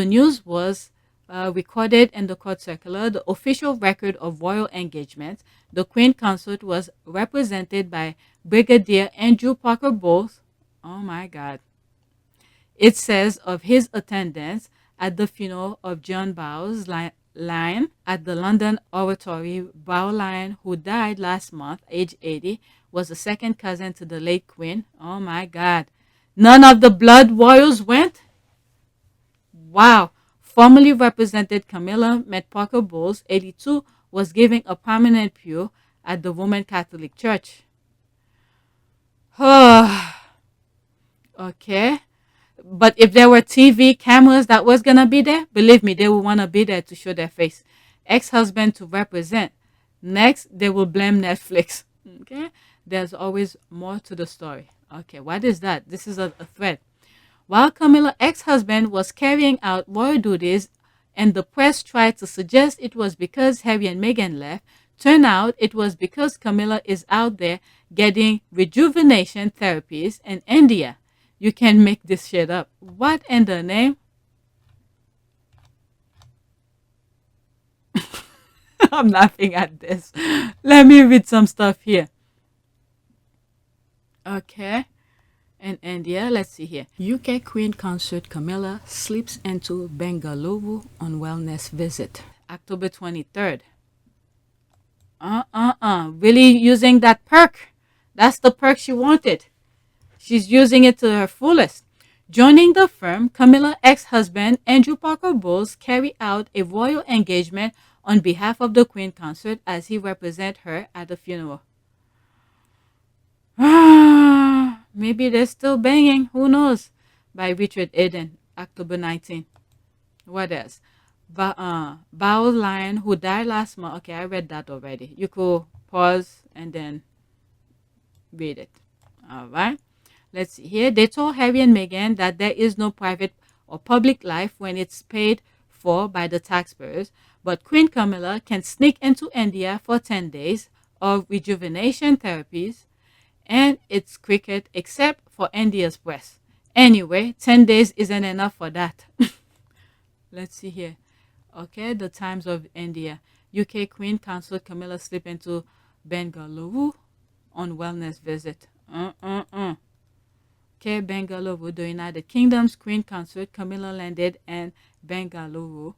Speaker 6: news was recorded in the court circular, the official record of royal engagements. The Queen Consort was represented by Brigadier Andrew Parker Bowles. Oh my God. It says of his attendance at the funeral of John Bowles Lyon at the London Oratory. Bowles Lyon, who died last month, age 80, was a second cousin to the late Queen. Oh my God. None of the blood royals went? Wow. Formerly represented Camilla met Parker Bowles, 82, was giving a prominent pew at the Roman Catholic Church. Okay. But if there were TV cameras that was going to be there, believe me, they will want to be there to show their face. Ex-husband to represent. Next, they will blame Netflix. Okay. There's always more to the story. Okay. What is that? This is a thread. While Camilla's ex-husband was carrying out royal duties and the press tried to suggest it was because Harry and Meghan left, turned out it was because Camilla is out there getting rejuvenation therapies in India. You can make this shit up. What in the name? I'm laughing at this. Let me read some stuff here. Okay. In India, let's see here. UK Queen Consort Camilla slips into Bengaluru on wellness visit. October 23rd. Really using that perk. That's the perk she wanted. She's using it to her fullest. Joining the firm, Camilla's ex-husband, Andrew Parker Bowles, carried out a royal engagement on behalf of the Queen Consort as he represented her at the funeral. Maybe they're still banging. Who knows? By Richard Eden, October 19. What else? Bowles Lyon, who died last month. Okay, I read that already. You could pause and then read it. All right. Let's see here. They told Harry and Meghan that there is no private or public life when it's paid for by the taxpayers. But Queen Camilla can sneak into India for 10 days of rejuvenation therapies. And it's cricket except for India's breast. Anyway, 10 days isn't enough for that. Let's see here. Okay, the Times of India. UK Queen Consort Camilla slipped into Bengaluru on wellness visit. Okay, Bengaluru. The United Kingdom's Queen Consort Camilla landed in Bengaluru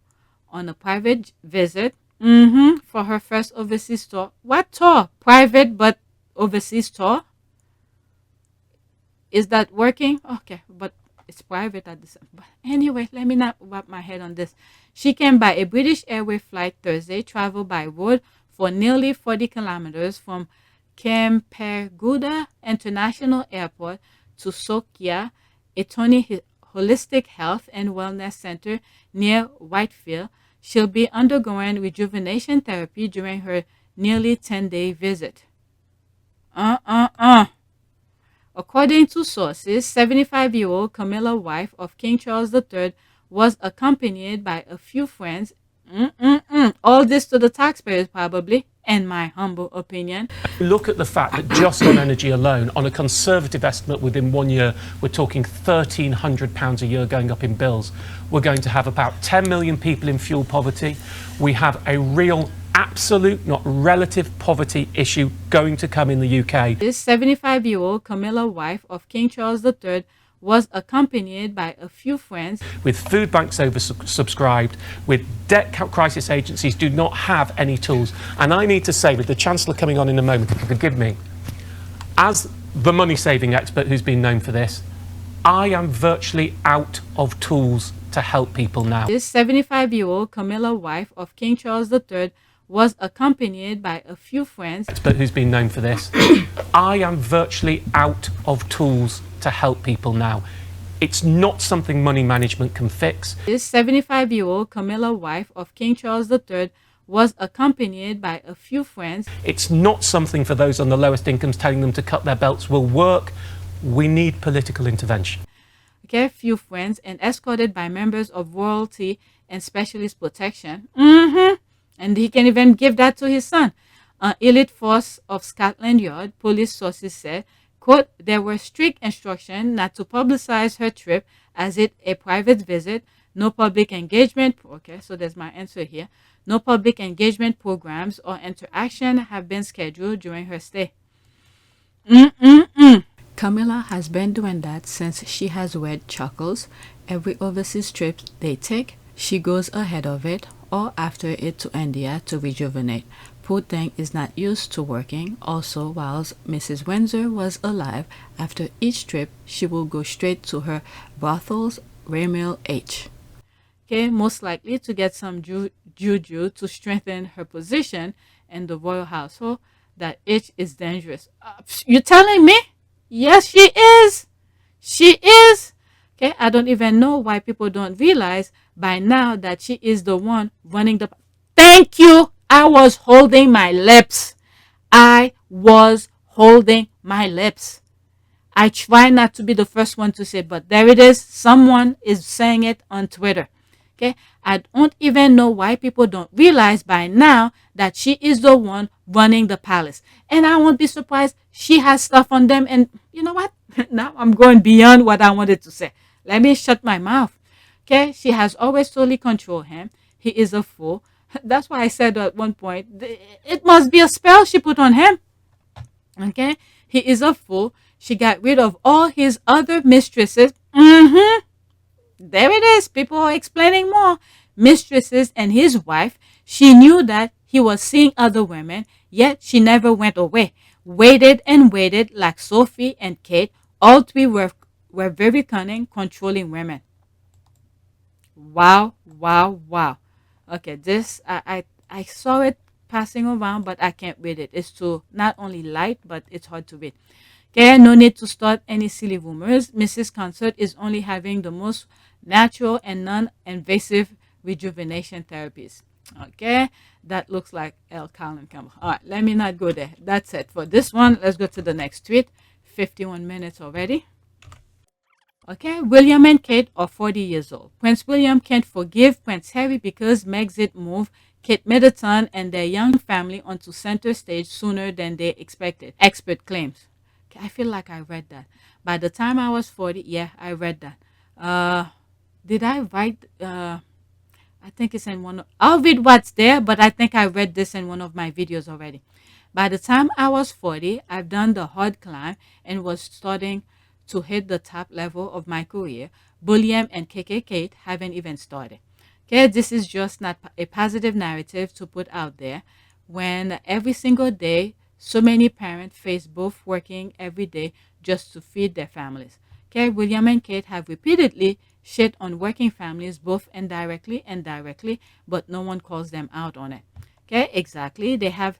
Speaker 6: on a private visit for her first overseas tour. What tour? Private but overseas tour? Is that working? Okay, but it's private at this. But anyway, let me not wrap my head on this. She came by a British Airways flight Thursday, traveled by road for nearly 40 kilometers from Kempeguda International Airport to Sokia, a Tony Holistic Health and Wellness Center near Whitefield. She'll be undergoing rejuvenation therapy during her nearly 10-day visit. According to sources, 75-year-old Camilla, wife of King Charles III, was accompanied by a few friends. All this to the taxpayers, probably, in my humble opinion.
Speaker 12: Look at the fact that just on energy alone, on a conservative estimate within 1 year, we're talking £1,300 a year going up in bills. We're going to have about 10 million people in fuel poverty. We have a real absolute, not relative, poverty issue going to come in the UK.
Speaker 6: This 75-year-old Camilla, wife of King Charles III, was accompanied by a few friends.
Speaker 12: With food banks oversubscribed, with debt crisis agencies do not have any tools. And I need to say, with the Chancellor coming on in a moment, if you forgive me, as the money-saving expert who's been known for this, I am virtually out of tools to help people now.
Speaker 6: This 75-year-old Camilla, wife of King Charles III, was accompanied by a few friends.
Speaker 12: But who's been known for this? I am virtually out of tools to help people now. It's not something money management can fix.
Speaker 6: This 75-year-old Camilla, wife of King Charles III, was accompanied by a few friends.
Speaker 12: It's not something for those on the lowest incomes telling them to cut their belts will work. We need political intervention.
Speaker 6: Okay, few friends, and escorted by members of royalty and specialist protection. And he can even give that to his son. Elite force of Scotland Yard, police sources said, quote, there were strict instructions not to publicize her trip as it a private visit, no public engagement. Okay, so there's my answer here. No public engagement programs or interaction have been scheduled during her stay. Camilla has been doing that since she has read Chuckles. Every overseas trip they take, she goes ahead of it or after it to India to rejuvenate. Poor thing is not used to working. Also, whilst Mrs. Windsor was alive, after each trip, she will go straight to her brothels, Ramil H. Okay, most likely to get some juju to strengthen her position in the royal household. That H is dangerous. You telling me? Yes, she is. She is. Okay, I don't even know why people don't realize by now that she is the one running the... Thank you. I was holding my lips. I was holding my lips. I try not to be the first one to say it, but there it is. Someone is saying it on Twitter. Okay, I don't even know why people don't realize by now that she is the one running the palace. And I won't be surprised she has stuff on them. And you know what? Now I'm going beyond what I wanted to say. Let me shut my mouth. Okay, she has always totally controlled him. He is a fool. That's why I said at one point, it must be a spell she put on him. Okay, he is a fool. She got rid of all his other mistresses. There it is. People are explaining more. Mistresses and his wife. She knew that he was seeing other women, yet she never went away. Waited and waited like Sophie and Kate. All three were very cunning, controlling women. Wow, wow, wow. Okay, this, I saw it passing around, but I can't read it. It's too, not only light, but it's hard to read. Okay, no need to start any silly rumors. Mrs. Consort is only having the most natural and non-invasive rejuvenation therapies. Okay, that looks like L. Colin Campbell. All right, let me not go there. That's it for this one. Let's go to the next tweet. 51 minutes already. Okay, William and Kate are 40 years old. Prince William can't forgive Prince Harry because Megxit moved Kate Middleton and their young family onto center stage sooner than they expected. Expert claims. Okay, I feel like I read that. By the time I was 40, yeah, I read that. Did I write? I think it's in one of... I'll read what's there, but I think I read this in one of my videos already. By the time I was 40, I've done the hard climb and was starting to hit the top level of my career. William and KK Kate haven't even started. Okay, this is just not a positive narrative to put out there when every single day so many parents face both working every day just to feed their families. Okay, William and Kate have repeatedly shit on working families both indirectly and directly, but no one calls them out on it. Okay, exactly. They have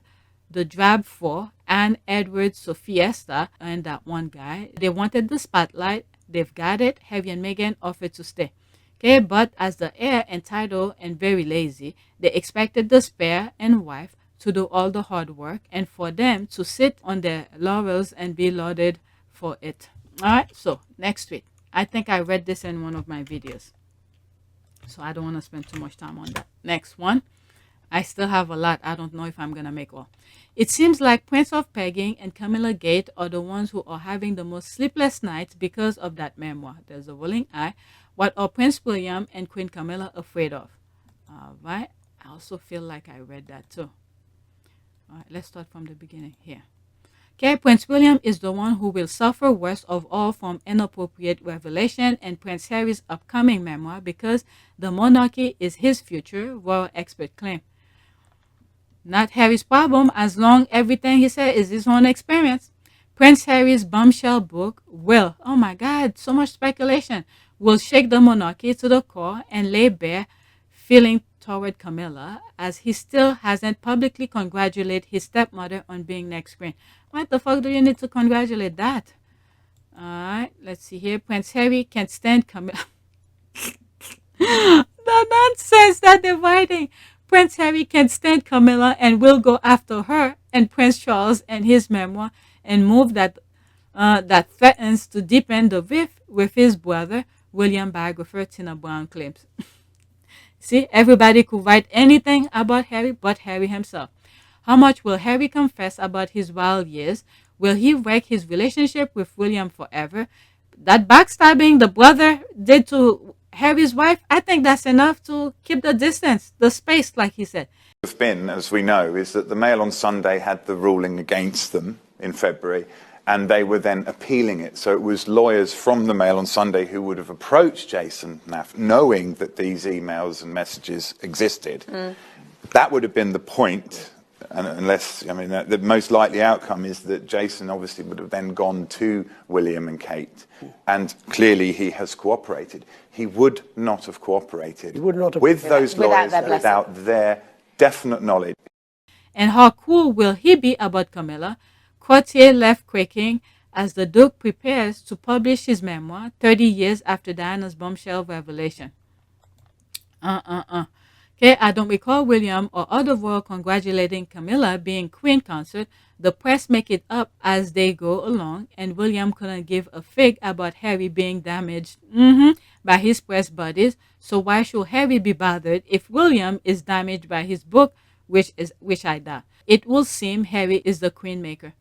Speaker 6: the drab for Anne Edwards Sophiesta and that one guy. They wanted the spotlight. They've got it. Harry and Meghan offered to stay. Okay, but as the heir, entitled and very lazy, they expected the spare and wife to do all the hard work and for them to sit on their laurels and be lauded for it. All right, so next tweet. I think I read this in one of my videos, so I don't want to spend too much time on that. Next one. I still have a lot. I don't know if I'm going to make all. It seems like Prince of Pegging and Camilla Gate are the ones who are having the most sleepless nights because of that memoir. There's a rolling eye. What are Prince William and Queen Camilla afraid of? All right. I also feel like I read that too. All right. Let's start from the beginning here. Okay, Prince William is the one who will suffer worst of all from inappropriate revelation and Prince Harry's upcoming memoir because the monarchy is his future, royal expert claim. Not Harry's problem as long everything he said is his own experience. Prince Harry's bombshell book will, oh my God, so much speculation, will shake the monarchy to the core and lay bare feeling toward Camilla, as he still hasn't publicly congratulated his stepmother on being next queen. What the fuck do you need to congratulate that? All right, let's see here. Prince Harry can't stand Camilla. The nonsense that they're writing. Prince Harry can't stand Camilla and will go after her and Prince Charles and his memoir and move that threatens to deepen the rift with his brother, William biographer Tina Brown claims. See, everybody could write anything about Harry but Harry himself. How much will Harry confess about his wild years? Will he wreck his relationship with William forever? That backstabbing the brother did to Harry's wife, I think that's enough to keep the distance, the space, like he said.
Speaker 13: Have been, as we know, is that the Mail on Sunday had the ruling against them in February, and they were then appealing it. So it was lawyers from the Mail on Sunday who would have approached Jason Naff, knowing that these emails and messages existed. That would have been the point. And unless, I mean, the most likely outcome is that Jason obviously would have then gone to William and Kate, and clearly he has cooperated. He would not have cooperated with those lawyers without their definite knowledge.
Speaker 6: And how cool will he be about Camilla? Courtier left quaking as the Duke prepares to publish his memoir 30 years after Diana's bombshell revelation. Okay, I don't recall William or other royal congratulating Camilla being queen consort. The press make it up as they go along, and William couldn't give a fig about Harry being damaged by his press buddies. So why should Harry be bothered if William is damaged by his book, which I doubt? It will seem Harry is the queen maker.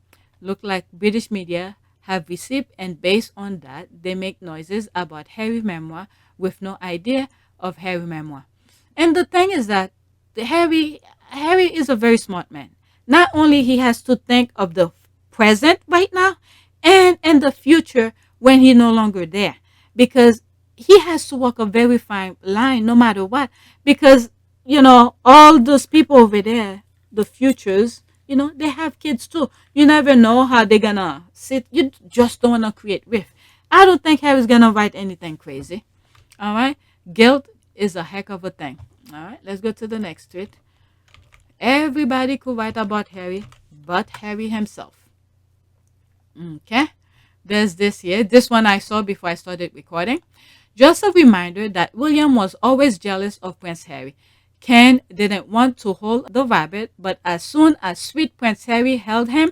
Speaker 6: Look like British media have received, and based on that, they make noises about Harry memoir with no idea of Harry memoir. And the thing is that Harry is a very smart man. Not only he has to think of the present right now and the future when he's no longer there, because he has to walk a very fine line no matter what, because, you know, all those people over there, the futures, you know, they have kids too. You never know how they're gonna sit. You just don't want to create rift. I don't think Harry's gonna write anything crazy. All right, guilt is a heck of a thing. All right, let's go to the next tweet. Everybody could write about Harry but Harry himself. Okay, there's this here. This one I saw before I started recording. Just a reminder that William was always jealous of Prince Harry. Ken didn't want to hold the rabbit, but as soon as sweet Prince Harry held him,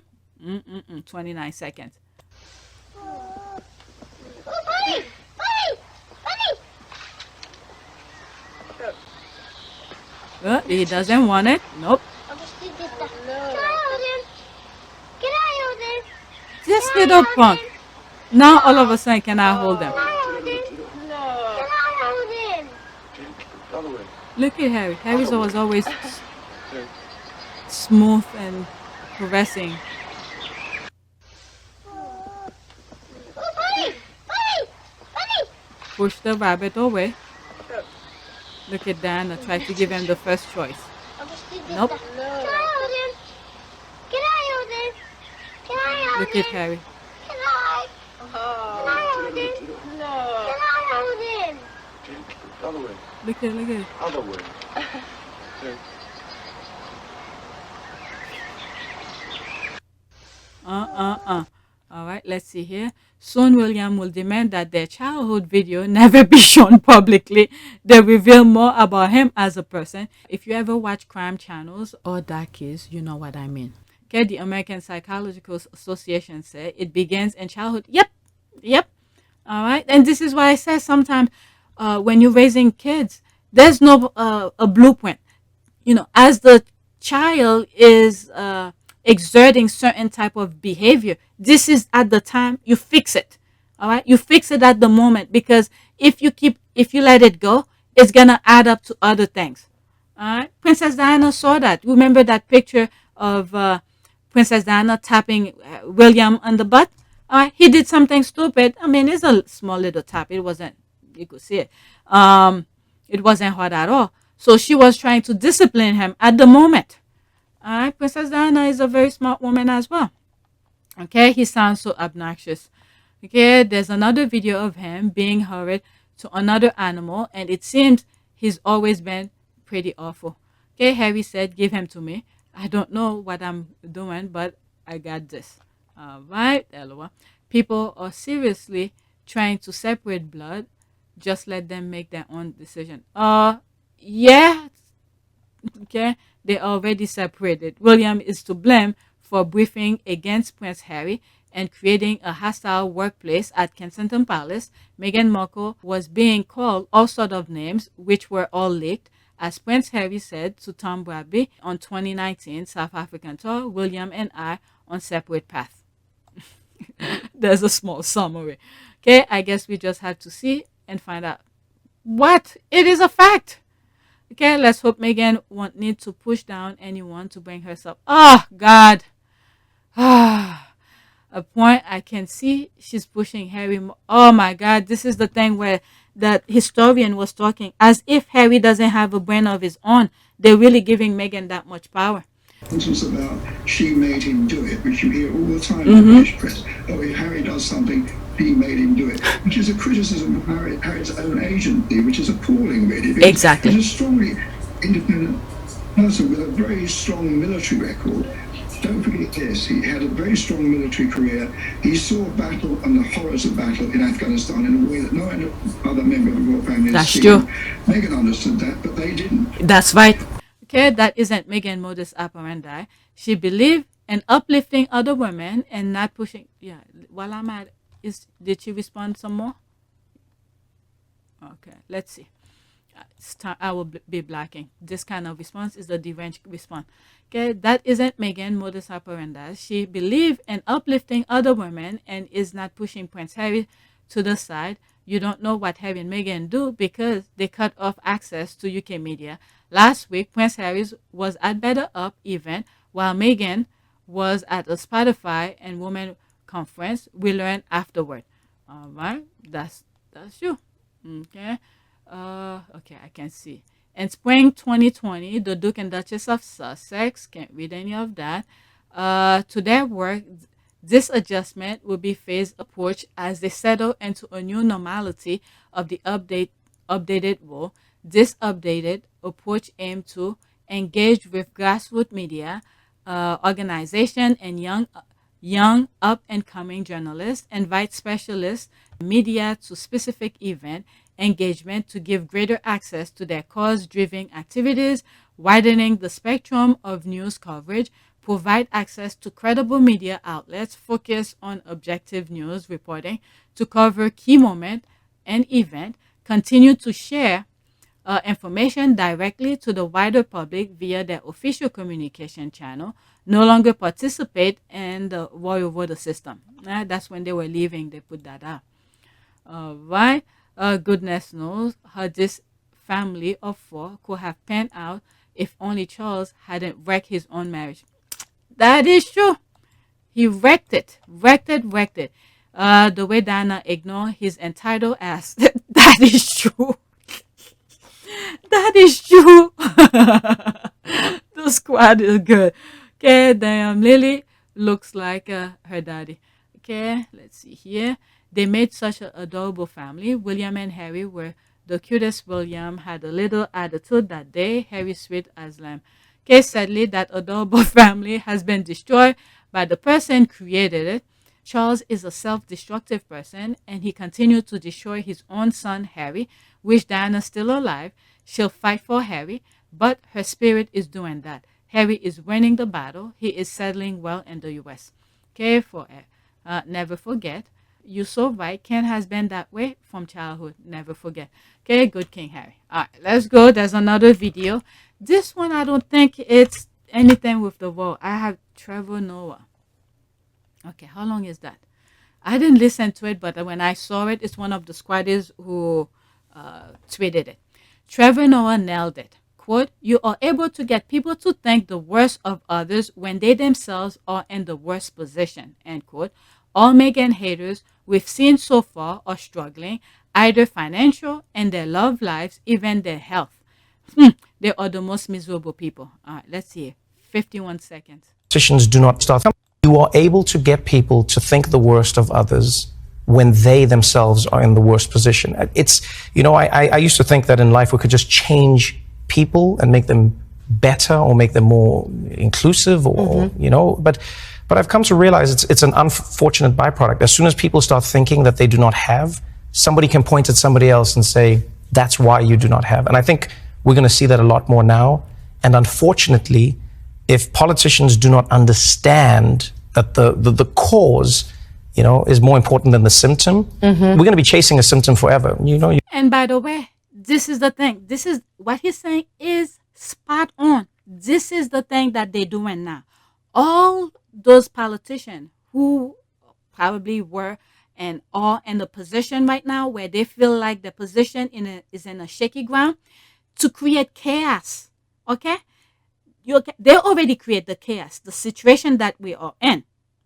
Speaker 6: 29 seconds. He doesn't want it. Nope. This little punk. Now all of a sudden, can I hold him? Look at Harry. Harry was always smooth and caressing. Push the rabbit away. Look at Diana, try to give him the first choice. Nope. Look at Harry. Look at it.
Speaker 9: Other way.
Speaker 6: All right, let's see here. Soon William will demand that their childhood video never be shown publicly. They reveal more about him as a person. If you ever watch crime channels or docus, you know what I mean. Okay, the American Psychological Association said it begins in childhood. Yep. All right, and this is why I say sometimes when you're raising kids, there's no a blueprint. You know, as the child is exerting certain type of behavior, this is at the time you fix it. All right, you fix it at the moment, because if you let it go, it's gonna add up to other things. All right, Princess Diana saw that. Remember that picture of Princess Diana tapping William on the butt? All right, he did something stupid. I mean, it's a small little tap. It wasn't, you could see it. It wasn't hard at all. So she was trying to discipline him at the moment. All right, Princess Diana is a very smart woman as well. Okay, he sounds so obnoxious. Okay, there's another video of him being hurried to another animal, and it seems he's always been pretty awful. Okay, Harry said, give him to me. I don't know what I'm doing, but I got this. All right, LOL. People are seriously trying to separate blood. Just let them make their own decision. Yeah. Okay, they already separated. William is to blame for briefing against Prince Harry and creating a hostile workplace at Kensington Palace. Meghan Markle was being called all sorts of names, which were all leaked. As Prince Harry said to Tom Bradby on 2019 South African tour, William and I on separate paths. There's a small summary. Okay, I guess we just had to see and find out what it is a fact. Okay, let's hope Meghan won't need to push down anyone to bring herself. Oh, God. A point I can see she's pushing Harry. Oh, my God. This is the thing where that historian was talking as if Harry doesn't have a brain of his own. They're really giving Meghan that much power.
Speaker 14: Nonsense about she made him do it, which you hear all the time in the British press. Oh, if Harry does something, he made him do it, which is a criticism of Harry's own agency, which is appalling, really.
Speaker 6: Exactly.
Speaker 14: He's a strongly independent person with a very strong military record. Don't forget this, he had a very strong military career. He saw battle and the horrors of battle in Afghanistan in a way that no other member of the royal family has seen.
Speaker 6: That's true.
Speaker 14: Meghan understood that, but they didn't.
Speaker 6: That's right. Okay, that isn't Meghan modus operandi. She believed in uplifting other women and not pushing. Yeah, while I'm at, did she respond some more? Okay, let's see. I will be blacking. This kind of response is the deranged response. Okay, that isn't Meghan modus operandi. She believed in uplifting other women and is not pushing Prince Harry to the side. You don't know what Harry and Meghan do because they cut off access to UK media. Last week, Prince Harry was at Better Up event while Meghan was at a Spotify and Women conference. We learned afterward. All right, that's you. Okay. Okay, I can see. In spring 2020, the Duke and Duchess of Sussex, can't read any of that, to their work, this adjustment will be phased approach as they settle into a new normality of the updated rule. This updated approach aimed to engage with grassroots media, organization, and young up-and-coming journalists, invite specialist media to specific event engagement to give greater access to their cause-driven activities, widening the spectrum of news coverage, provide access to credible media outlets, focus on objective news reporting to cover key moment and event, continue to share information directly to the wider public via their official communication channel, no longer participate in the royal voter system. That's when they were leaving, they put that up. Right? Goodness knows how this family of four could have panned out if only Charles hadn't wrecked his own marriage. That is true. He wrecked it. The way Diana ignored his entitled ass. That is true. That is true. The squad is good. Okay, damn, Lily looks like her daddy. Okay, let's see here. They made such an adorable family. William and Harry were the cutest. William had a little attitude that day. Harry sweet as lamb. Okay, sadly, that adorable family has been destroyed by the person created it. Charles is a self-destructive person, and he continued to destroy his own son, Harry. Wish Diana's still alive. She'll fight for Harry, but her spirit is doing that. Harry is winning the battle. He is settling well in the U.S. Okay, never forget. You're so right. Ken has been that way from childhood. Never forget. Okay, good King Harry. All right, let's go. There's another video. This one, I don't think it's anything with the war. I have Trevor Noah. Okay, how long is that? I didn't listen to it, but when I saw it, it's one of the squatters who tweeted it. Trevor Noah nailed it. Quote, you are able to get people to think the worst of others when they themselves are in the worst position. End quote. All Meghan haters we've seen so far are struggling, either financial and their love lives, even their health. They are the most miserable people. All right, let's see. 51 seconds.
Speaker 15: Politicians do not start. You are able to get people to think the worst of others when they themselves are in the worst position. It's, you know, I used to think that in life we could just change people and make them better or make them more inclusive or, but I've come to realize it's an unfortunate byproduct. As soon as people start thinking that they do not have, somebody can point at somebody else and say, that's why you do not have. And I think we're going to see that a lot more now. And unfortunately, if politicians do not understand that the cause, is more important than the symptom, we're going to be chasing a symptom forever.
Speaker 6: And by the way, this is the thing. This is what he's saying is spot on. This is the thing that they're doing now. All those politicians who probably were and are in the position right now where they feel like the position is in a shaky ground to create chaos. Okay? They already create the chaos, the situation that we are in.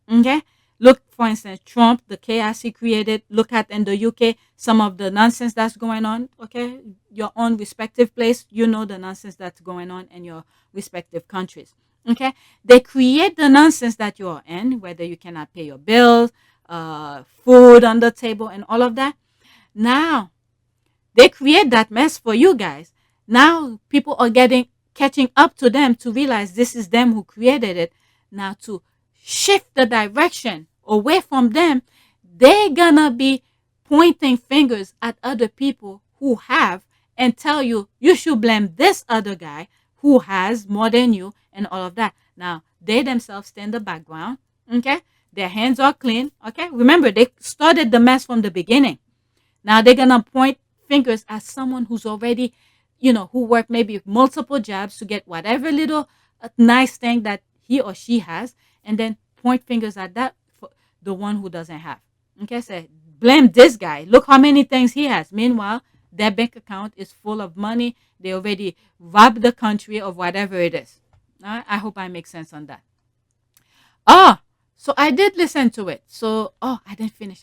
Speaker 6: Okay? Look, for instance, Trump, the chaos he created. Look at in the UK, some of the nonsense that's going on. Okay? Your own respective place, the nonsense that's going on in your respective countries. Okay? They create the nonsense that you're in, whether you cannot pay your bills, food on the table and all of that. Now, they create that mess for you guys. Now, people are catching up to them to realize this is them who created it. Now, to shift the direction away from them, they're gonna be pointing fingers at other people who have and tell you should blame this other guy who has more than you and all of that. Now, they themselves stay in the background, okay? Their hands are clean, okay? Remember, they started the mess from the beginning. Now, they're gonna point fingers at someone who's already, who worked maybe multiple jobs to get whatever little nice thing that he or she has, and then point fingers at that for the one who doesn't have. Okay, so blame this guy. Look how many things he has. Meanwhile, their bank account is full of money. They already robbed the country of whatever it is. All right? I hope I make sense on that. So I did listen to it. So, I didn't finish.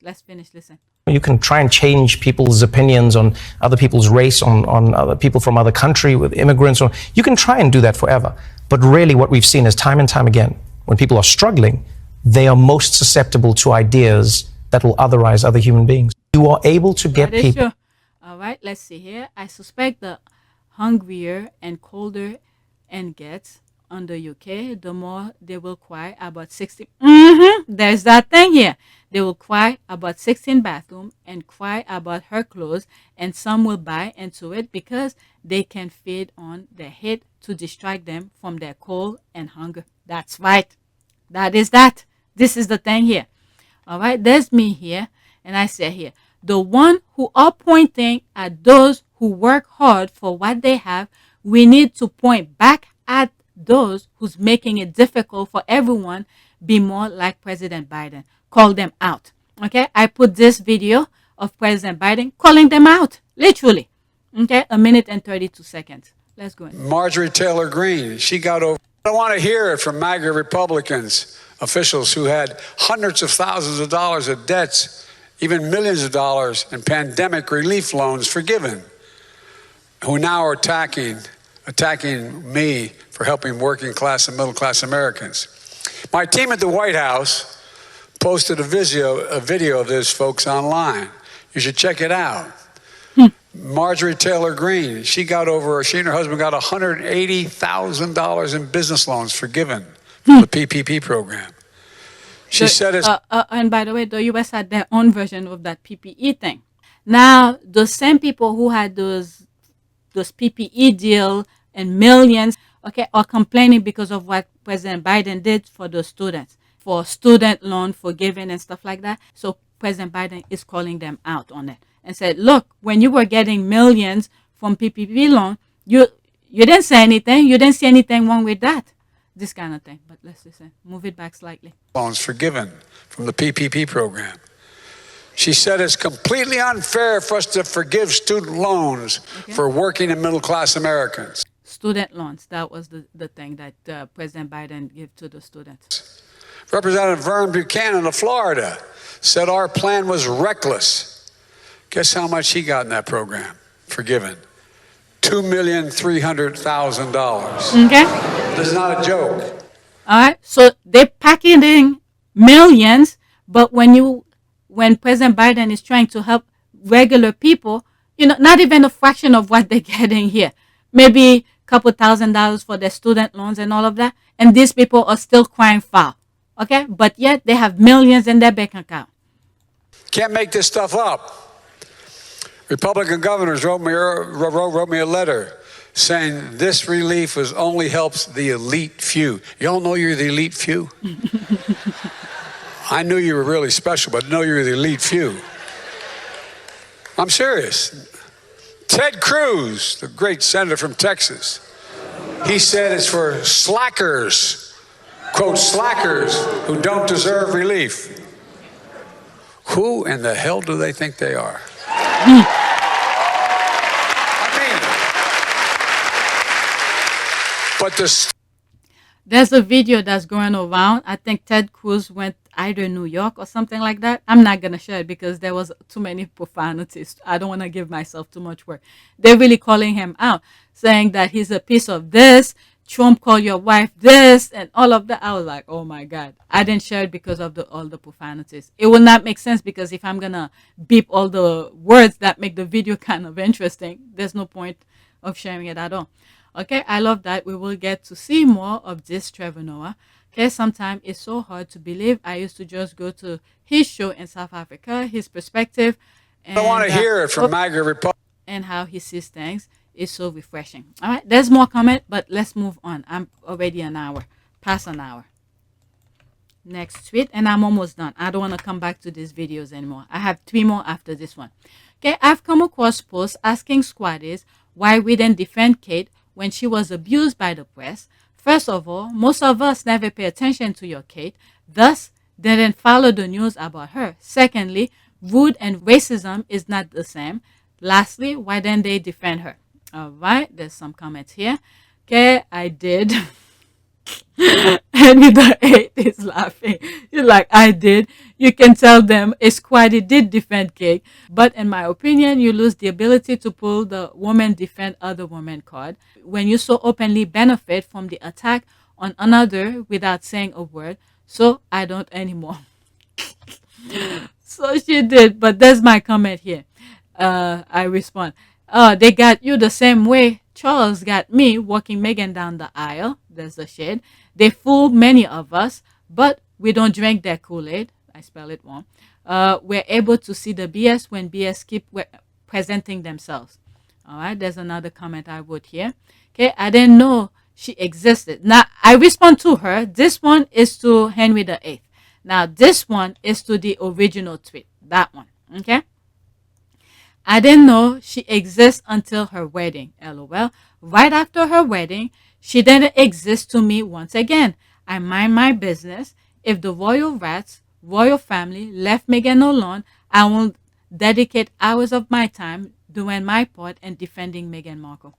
Speaker 6: Let's finish. Listen.
Speaker 15: You can try and change people's opinions on other people's race, on other people from other country, with immigrants. You can try and do that forever. But really what we've seen is time and time again, when people are struggling, they are most susceptible to ideas that will otherize other human beings. You are able to get people...
Speaker 6: True. All right, let's see here. I suspect the hungrier and colder it gets on the UK, the more they will cry about 16. There's that thing here. They will cry about 16 bathroom and cry about her clothes, and some will buy into it because they can feed on their hate to distract them from their cold and hunger. That's right. That is that. This is the thing here. All right, there's me here, and I say here, the one who are pointing at those who work hard for what they have, we need to point back at those who's making it difficult for everyone. Be more like President Biden. Call them out. Okay, I put this video of President Biden calling them out, literally. Okay, 1 minute and 32 seconds. Let's go in.
Speaker 16: Marjorie Taylor Greene, she got over. I don't want to hear it from MAGA Republicans, officials who had hundreds of thousands of dollars of debts, even millions of dollars in pandemic relief loans forgiven, who now are attacking me for helping working class and middle class Americans. My team at the White House posted a video of this, folks, online. You should check it out. Marjorie Taylor Greene, she and her husband got $180,000 in business loans forgiven from the PPP program. She said it's...
Speaker 6: and by the way, the U.S. had their own version of that PPE thing. Now, the same people who had those PPE deal and millions, okay, are complaining because of what President Biden did for the students, for student loan forgiving and stuff like that. So President Biden is calling them out on it and said, look, when you were getting millions from PPP loan, you didn't say anything. You didn't see anything wrong with that. This kind of thing. But let's listen. Move it back slightly.
Speaker 16: Loans forgiven from the PPP program. She said it's completely unfair for us to forgive student loans for working and middle class Americans.
Speaker 6: Student loans. That was the thing that President Biden gave to the students.
Speaker 16: Representative Vern Buchanan of Florida said our plan was reckless. Guess how much he got in that program? Forgiven. $2,300,000.
Speaker 6: Okay.
Speaker 16: This is not a joke.
Speaker 6: All right. So they're packing millions, but when President Biden is trying to help regular people, not even a fraction of what they're getting here. maybe a couple $1,000 for their student loans and all of that. And these people are still crying foul. Okay? But yet they have millions in their bank account.
Speaker 16: Can't make this stuff up. Republican governors wrote me a letter saying this relief only helps the elite few. Y'all know you're the elite few? I knew you were really special, but I know you're the elite few. I'm serious. Ted Cruz, the great senator from Texas, he said it's for slackers, quote, slackers who don't deserve relief. Who in the hell do they think they are? But
Speaker 6: there's a video that's going around. I think Ted Cruz went either New York or something like that. I'm not going to share it because there was too many profanities. I don't want to give myself too much work. They're really calling him out, saying that he's a piece of this. Trump called your wife this and all of that. I was like, oh my God. I didn't share it because of all the profanities. It will not make sense because if I'm going to beep all the words that make the video kind of interesting, there's no point of sharing it at all. Okay, I love that we will get to see more of this Trevor Noah. Okay, sometimes it's so hard to believe. I used to just go to his show in South Africa, his perspective. And,
Speaker 16: I want to hear it from MAGA Republic.
Speaker 6: And how he sees things is so refreshing. All right, there's more comment, but let's move on. I'm already past an hour. Next tweet, and I'm almost done. I don't want to come back to these videos anymore. I have 3 more after this one. Okay, I've come across posts asking squaddies why we didn't defend Kate when she was abused by the press. First of all, most of us never pay attention to your Kate, thus didn't follow the news about her. Secondly, rude and racism is not the same. Lastly, why didn't they defend her? All right, there's some comments here. Okay, I did. Henry the 8th is laughing. You're like, I did. You can tell them a squaddy did defend Kate, but in my opinion, you lose the ability to pull the woman defend other woman card when you so openly benefit from the attack on another without saying a word. So I don't anymore. So she did, but there's my comment here. I respond. They got you the same way Charles got me walking Meghan down the aisle. There's the shade. They fool many of us, but we don't drink their Kool-Aid. I spell it wrong. We're able to see the BS when BS keep presenting themselves. All right, there's another comment I wrote here. Okay, I didn't know she existed. Now, I respond to her. This one is to Henry the 8th. Now, this one is to the original tweet. That one, okay? I didn't know she exists until her wedding, LOL. Right after her wedding, she didn't exist to me once again. I mind my business. If the royal rats, royal family left Meghan alone, I will dedicate hours of my time doing my part in defending Meghan Markle.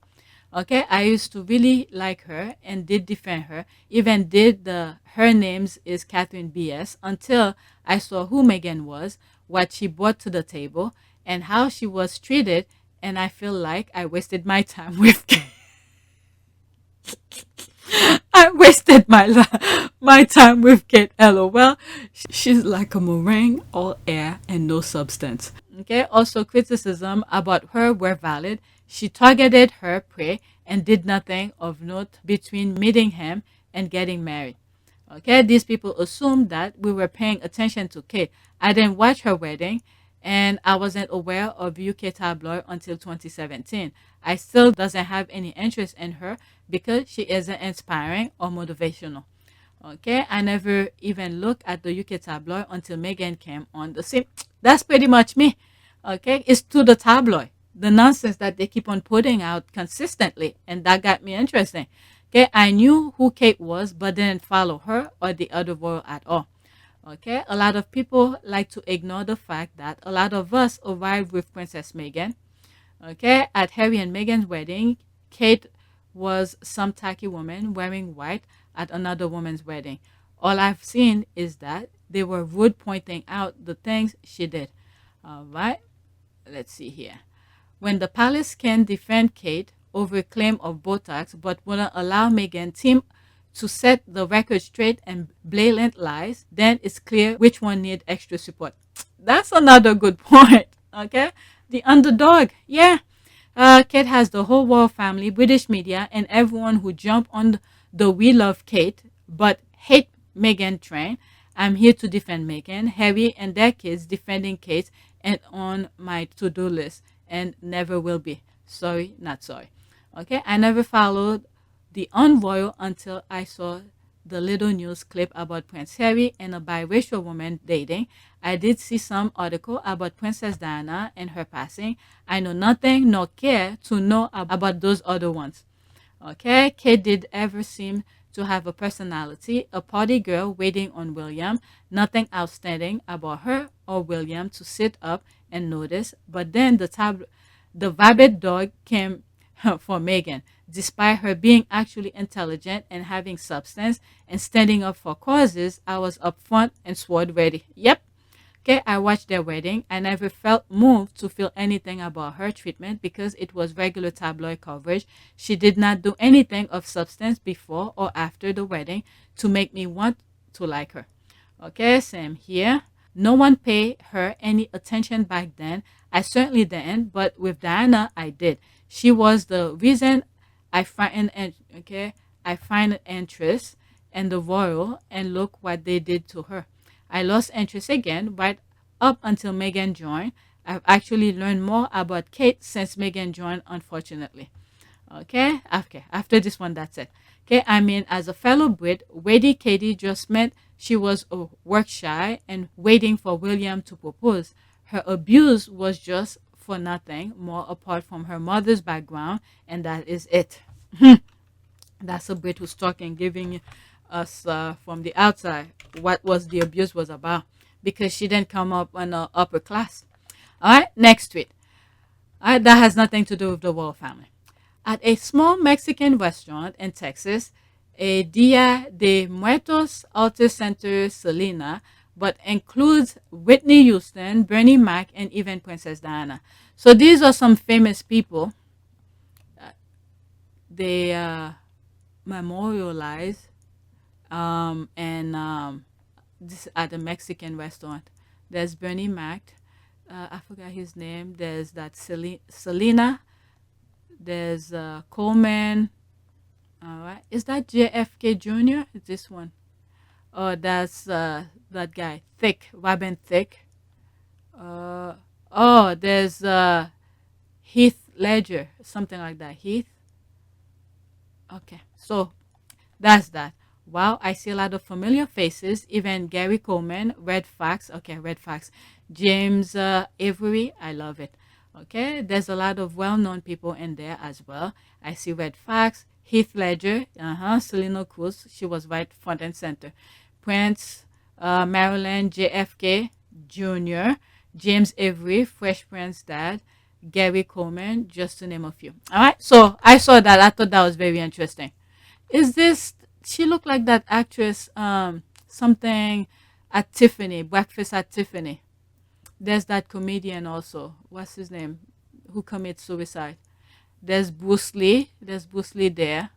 Speaker 6: Okay, I used to really like her and did defend her. Even did her names is Catherine BS until I saw who Meghan was, what she brought to the table, and how she was treated, and I feel like I wasted my time with I wasted my time with Kate, LOL. She's like a meringue, all air and no substance. Okay, also criticism about her were valid. She targeted her prey and did nothing of note between meeting him and getting married. Okay, these people assumed that we were paying attention to Kate. I didn't watch her wedding, and I wasn't aware of UK tabloid until 2017. I still doesn't have any interest in her because she isn't inspiring or motivational. Okay, I never even looked at the UK tabloid until Meghan came on the scene. That's pretty much me. Okay, it's to the tabloid, the nonsense that they keep on putting out consistently, and that got me interested. Okay, I knew who Kate was, but didn't follow her or the other royal at all. Okay, a lot of people like to ignore the fact that a lot of us arrived with Princess Meghan. Okay, at Harry and Meghan's wedding, Kate was some tacky woman wearing white at another woman's wedding. All I've seen is that they were rude, pointing out the things she did. All right, let's see here. When the palace can defend Kate over claim of Botox but wouldn't allow Meghan team to set the record straight and blatant lies, then it's clear which one need extra support. That's another good point. Okay, the underdog. Yeah, Kate has the whole royal family, British media, and everyone who jump on the "we love Kate but hate Meghan" train. I'm here to defend Meghan, Harry, and their kids, defending Kate, and on my to-do list, and never will be. Sorry, not sorry. Okay, I never followed the unroyal until I saw the little news clip about Prince Harry and a biracial woman dating. I did see some article about Princess Diana and her passing. I know nothing nor care to know about those other ones. Okay, Kate did ever seem to have a personality, a party girl waiting on William. Nothing outstanding about her or William to sit up and notice. But then the rabid dog came for Meghan. Despite her being actually intelligent and having substance and standing up for causes, I was up front and sword ready. Yep. Okay, I watched their wedding. I never felt moved to feel anything about her treatment because it was regular tabloid coverage. She did not do anything of substance before or after the wedding to make me want to like her. Okay, same here. No one paid her any attention back then. I certainly didn't, but with Diana, I did. She was the reason I find interest in the royal, and look what they did to her. I lost interest again right up until Meghan joined. I've actually learned more about Kate since Meghan joined, unfortunately. Okay, after this one, that's it. Okay, I mean, as a fellow Brit, Wady Katie just meant she was work shy and waiting for William to propose. Her abuse was just for nothing more apart from her mother's background, and that is it. That's a Brit who's talking, giving us from the outside what was the abuse was about, because she didn't come up in the upper class. All right, next tweet. All right, that has nothing to do with the royal family. At a small Mexican restaurant in Texas, a Dia de Muertos Artist Center Selena, but includes Whitney Houston, Bernie Mac, and even Princess Diana. So these are some famous people. They memorialize this at a Mexican restaurant. There's Bernie Mac. I forgot his name. There's that Selena. There's Coleman. All right. Is that JFK Jr.? It's this one. Oh, that's that guy. Thick. Robin Thicke. Oh, there's Heath Ledger. Something like that. Heath. Okay. So that's that. Wow, I see a lot of familiar faces. Even Gary Coleman, Red Fox. Okay, Red Fox. James Avery. I love it. Okay, there's a lot of well-known people in there as well. I see Red Fox, Heath Ledger, Selena Cruz. She was right front and center. Prince, Marilyn, JFK Jr., James Avery, Fresh Prince dad, Gary Coleman, just to name a few. All right, so I saw that. I thought that was very interesting. Is this? She looked like that actress, something at Tiffany, Breakfast at Tiffany. There's that comedian also. What's his name? Who commits suicide? There's Bruce Lee. There's Bruce Lee there.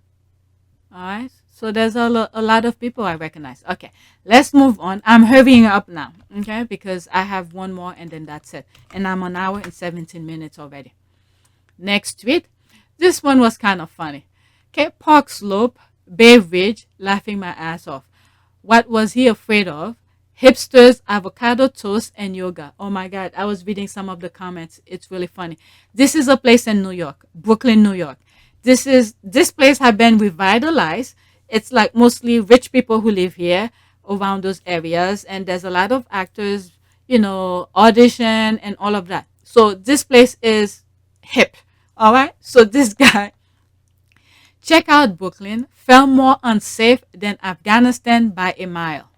Speaker 6: All right. So there's a lot of people I recognize. Okay, let's move on. I'm hurrying up now, okay, because I have one more and then that's it. And I'm an hour and 17 minutes already. Next tweet. This one was kind of funny. Okay, Park Slope, Bay Ridge, laughing my ass off. What was he afraid of? Hipsters, avocado toast, and yoga. Oh my God, I was reading some of the comments. It's really funny. This is a place in New York, Brooklyn, New York. This place has been revitalized. It's like mostly rich people who live here around those areas, and there's a lot of actors, audition and all of that. So this place is hip. All right. So this guy, check out Brooklyn, felt more unsafe than Afghanistan by a mile.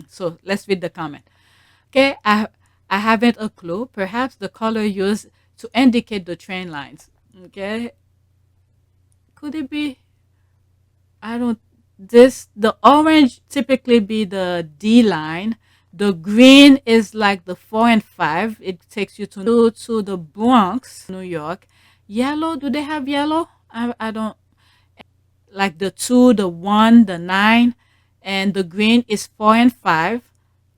Speaker 6: So let's read the comment. Okay, I haven't a clue. Perhaps the color used to indicate the train lines. Okay, could it be? The orange typically be the D line. The green is like the 4 and 5. It takes you to the Bronx, New York. Yellow, do they have yellow? I don't. Like the 2, the 1, the 9. And the green is 4 and 5.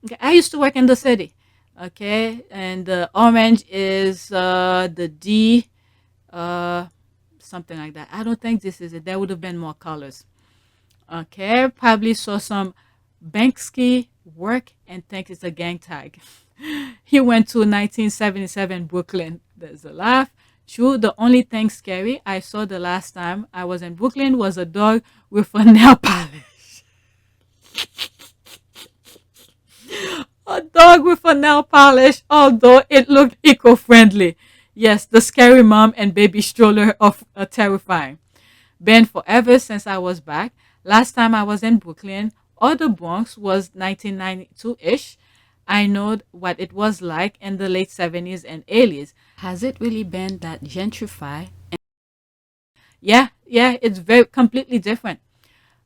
Speaker 6: Okay, I used to work in the city. Okay, and the orange is the D, Something like that. I don't think this is it. There would have been more colors. Okay, probably saw some Banksy work and think it's a gang tag. He went to 1977 Brooklyn. There's a laugh. True, the only thing scary I saw the last time I was in Brooklyn was a dog with a nail polish. A dog with a nail polish, although it looked eco-friendly. Yes, the scary mom and baby stroller of terrifying. Been forever since I was back. Last time I was in Brooklyn or the Bronx was 1992-ish. I know what it was like in the late 70s and 80s. Has it really been that gentrified? Yeah, it's very completely different.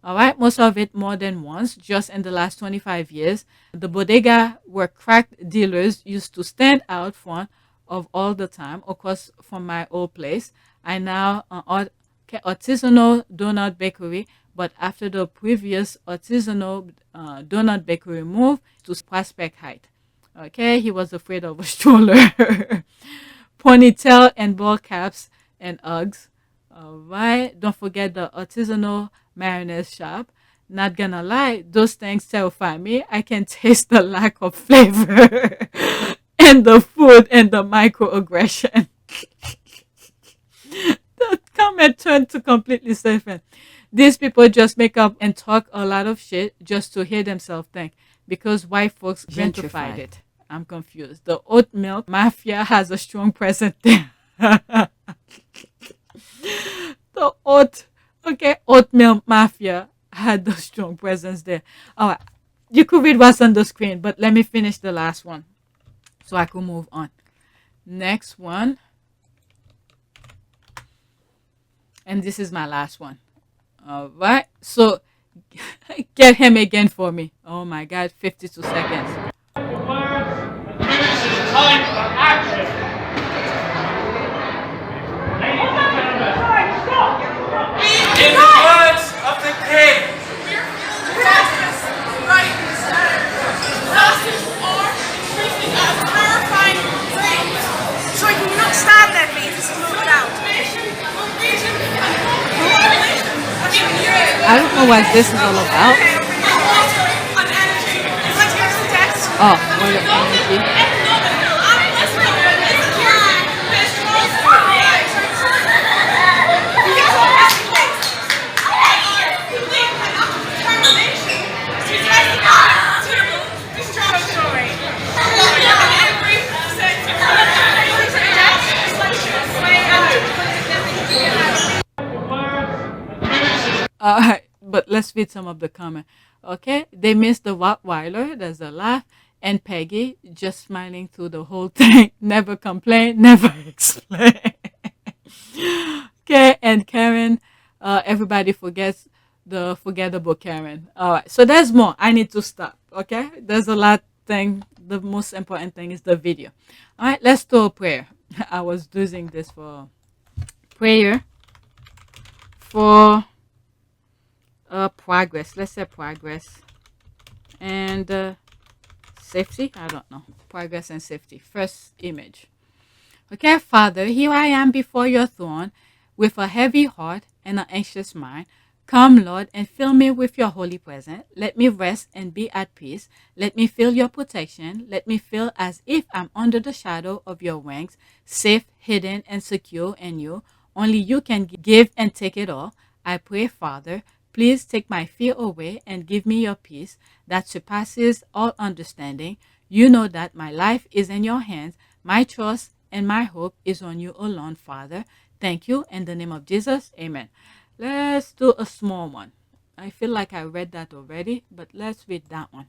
Speaker 6: All right, most of it more than once, just in the last 25 years. The bodega where crack dealers used to stand out front of all the time, of course, from my old place. I now artisanal donut bakery, but after the previous artisanal donut bakery move to Prospect Heights. Okay, he was afraid of a stroller. Ponytail and ball caps and Uggs. All right, don't forget the artisanal mayonnaise shop. Not gonna lie, those things terrify me. I can taste the lack of flavor and the food and the microaggression. The comment turned to completely different. These people just make up and talk a lot of shit just to hear themselves think because white folks gentrified it. I'm confused. The oat milk mafia has a strong presence there. The oat milk mafia had a strong presence there. All right, you could read what's on the screen, but let me finish the last one so I can move on. Next one. And this is my last one. All right. So get him again for me. Oh my God, 52 seconds.
Speaker 1: Time for action. Ladies and gentlemen, in the words of the king,
Speaker 17: so you cannot stand there, please. This is not allowed.
Speaker 6: I don't know what this is all about. Oh, what an energy. But let's read some of the comment. Okay, they missed the Rottweiler. There's a laugh. And Peggy just smiling through the whole thing. Never complain, never explain. Okay, and Karen, everybody forgets the forgettable Karen. All right, so there's more. I need to stop. Okay, there's a lot thing. The most important thing is the video. All right, let's do a prayer. I was using this for prayer for progress. Let's say progress and safety. I don't know. Progress and safety. First image. Okay, Father, here I am before your throne with a heavy heart and an anxious mind. Come, Lord, and fill me with your holy presence. Let me rest and be at peace. Let me feel your protection. Let me feel as if I'm under the shadow of your wings, safe, hidden, and secure in you. Only you can give and take it all. I pray, Father, please take my fear away and give me your peace that surpasses all understanding. You know that my life is in your hands. My trust and my hope is on you alone, Father. Thank you. In the name of Jesus, amen. Let's do a small one. I feel like I read that already, but let's read that one.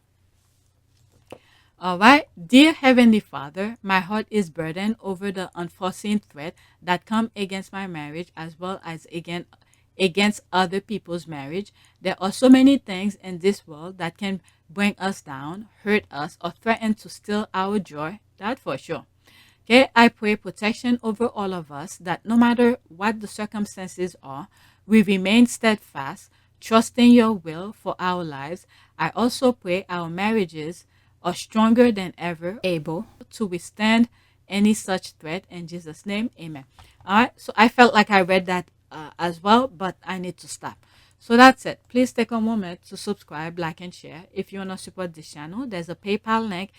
Speaker 6: All right. Dear Heavenly Father, my heart is burdened over the unforeseen threat that come against my marriage as well as against other people's marriage. There are so many things in this world that can bring us down, hurt us, or threaten to steal our joy. That for sure. Okay, I pray protection over all of us, that no matter what the circumstances are, we remain steadfast, trusting your will for our lives. I also pray our marriages are stronger than ever, able to withstand any such threat in Jesus' name. Amen. All right. So I felt like I read that as well, but I need to stop. So that's it. Please take a moment to subscribe, like, and share. If you want to support this channel, there's a PayPal link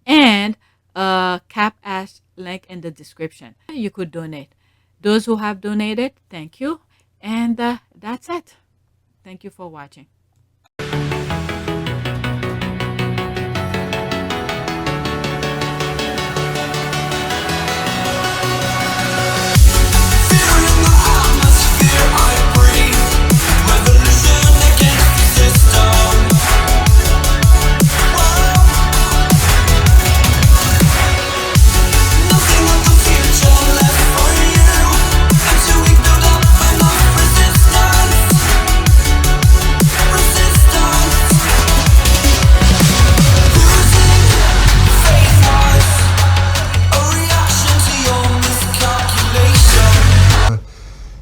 Speaker 6: and a Cap Ash link in the description. You could donate. Those who have donated, thank you. And that's it. Thank you for watching.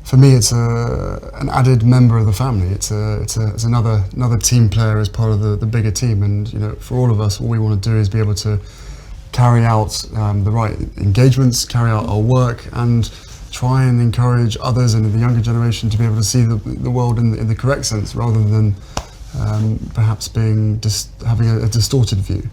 Speaker 4: For me, it's an added member of the family. It's another team player as part of the bigger team. And you know, for all of us, all we want to do is be able to carry out the right engagements, carry out our work, and try and encourage others and the younger generation to be able to see the world in the correct sense, rather than perhaps having a distorted view.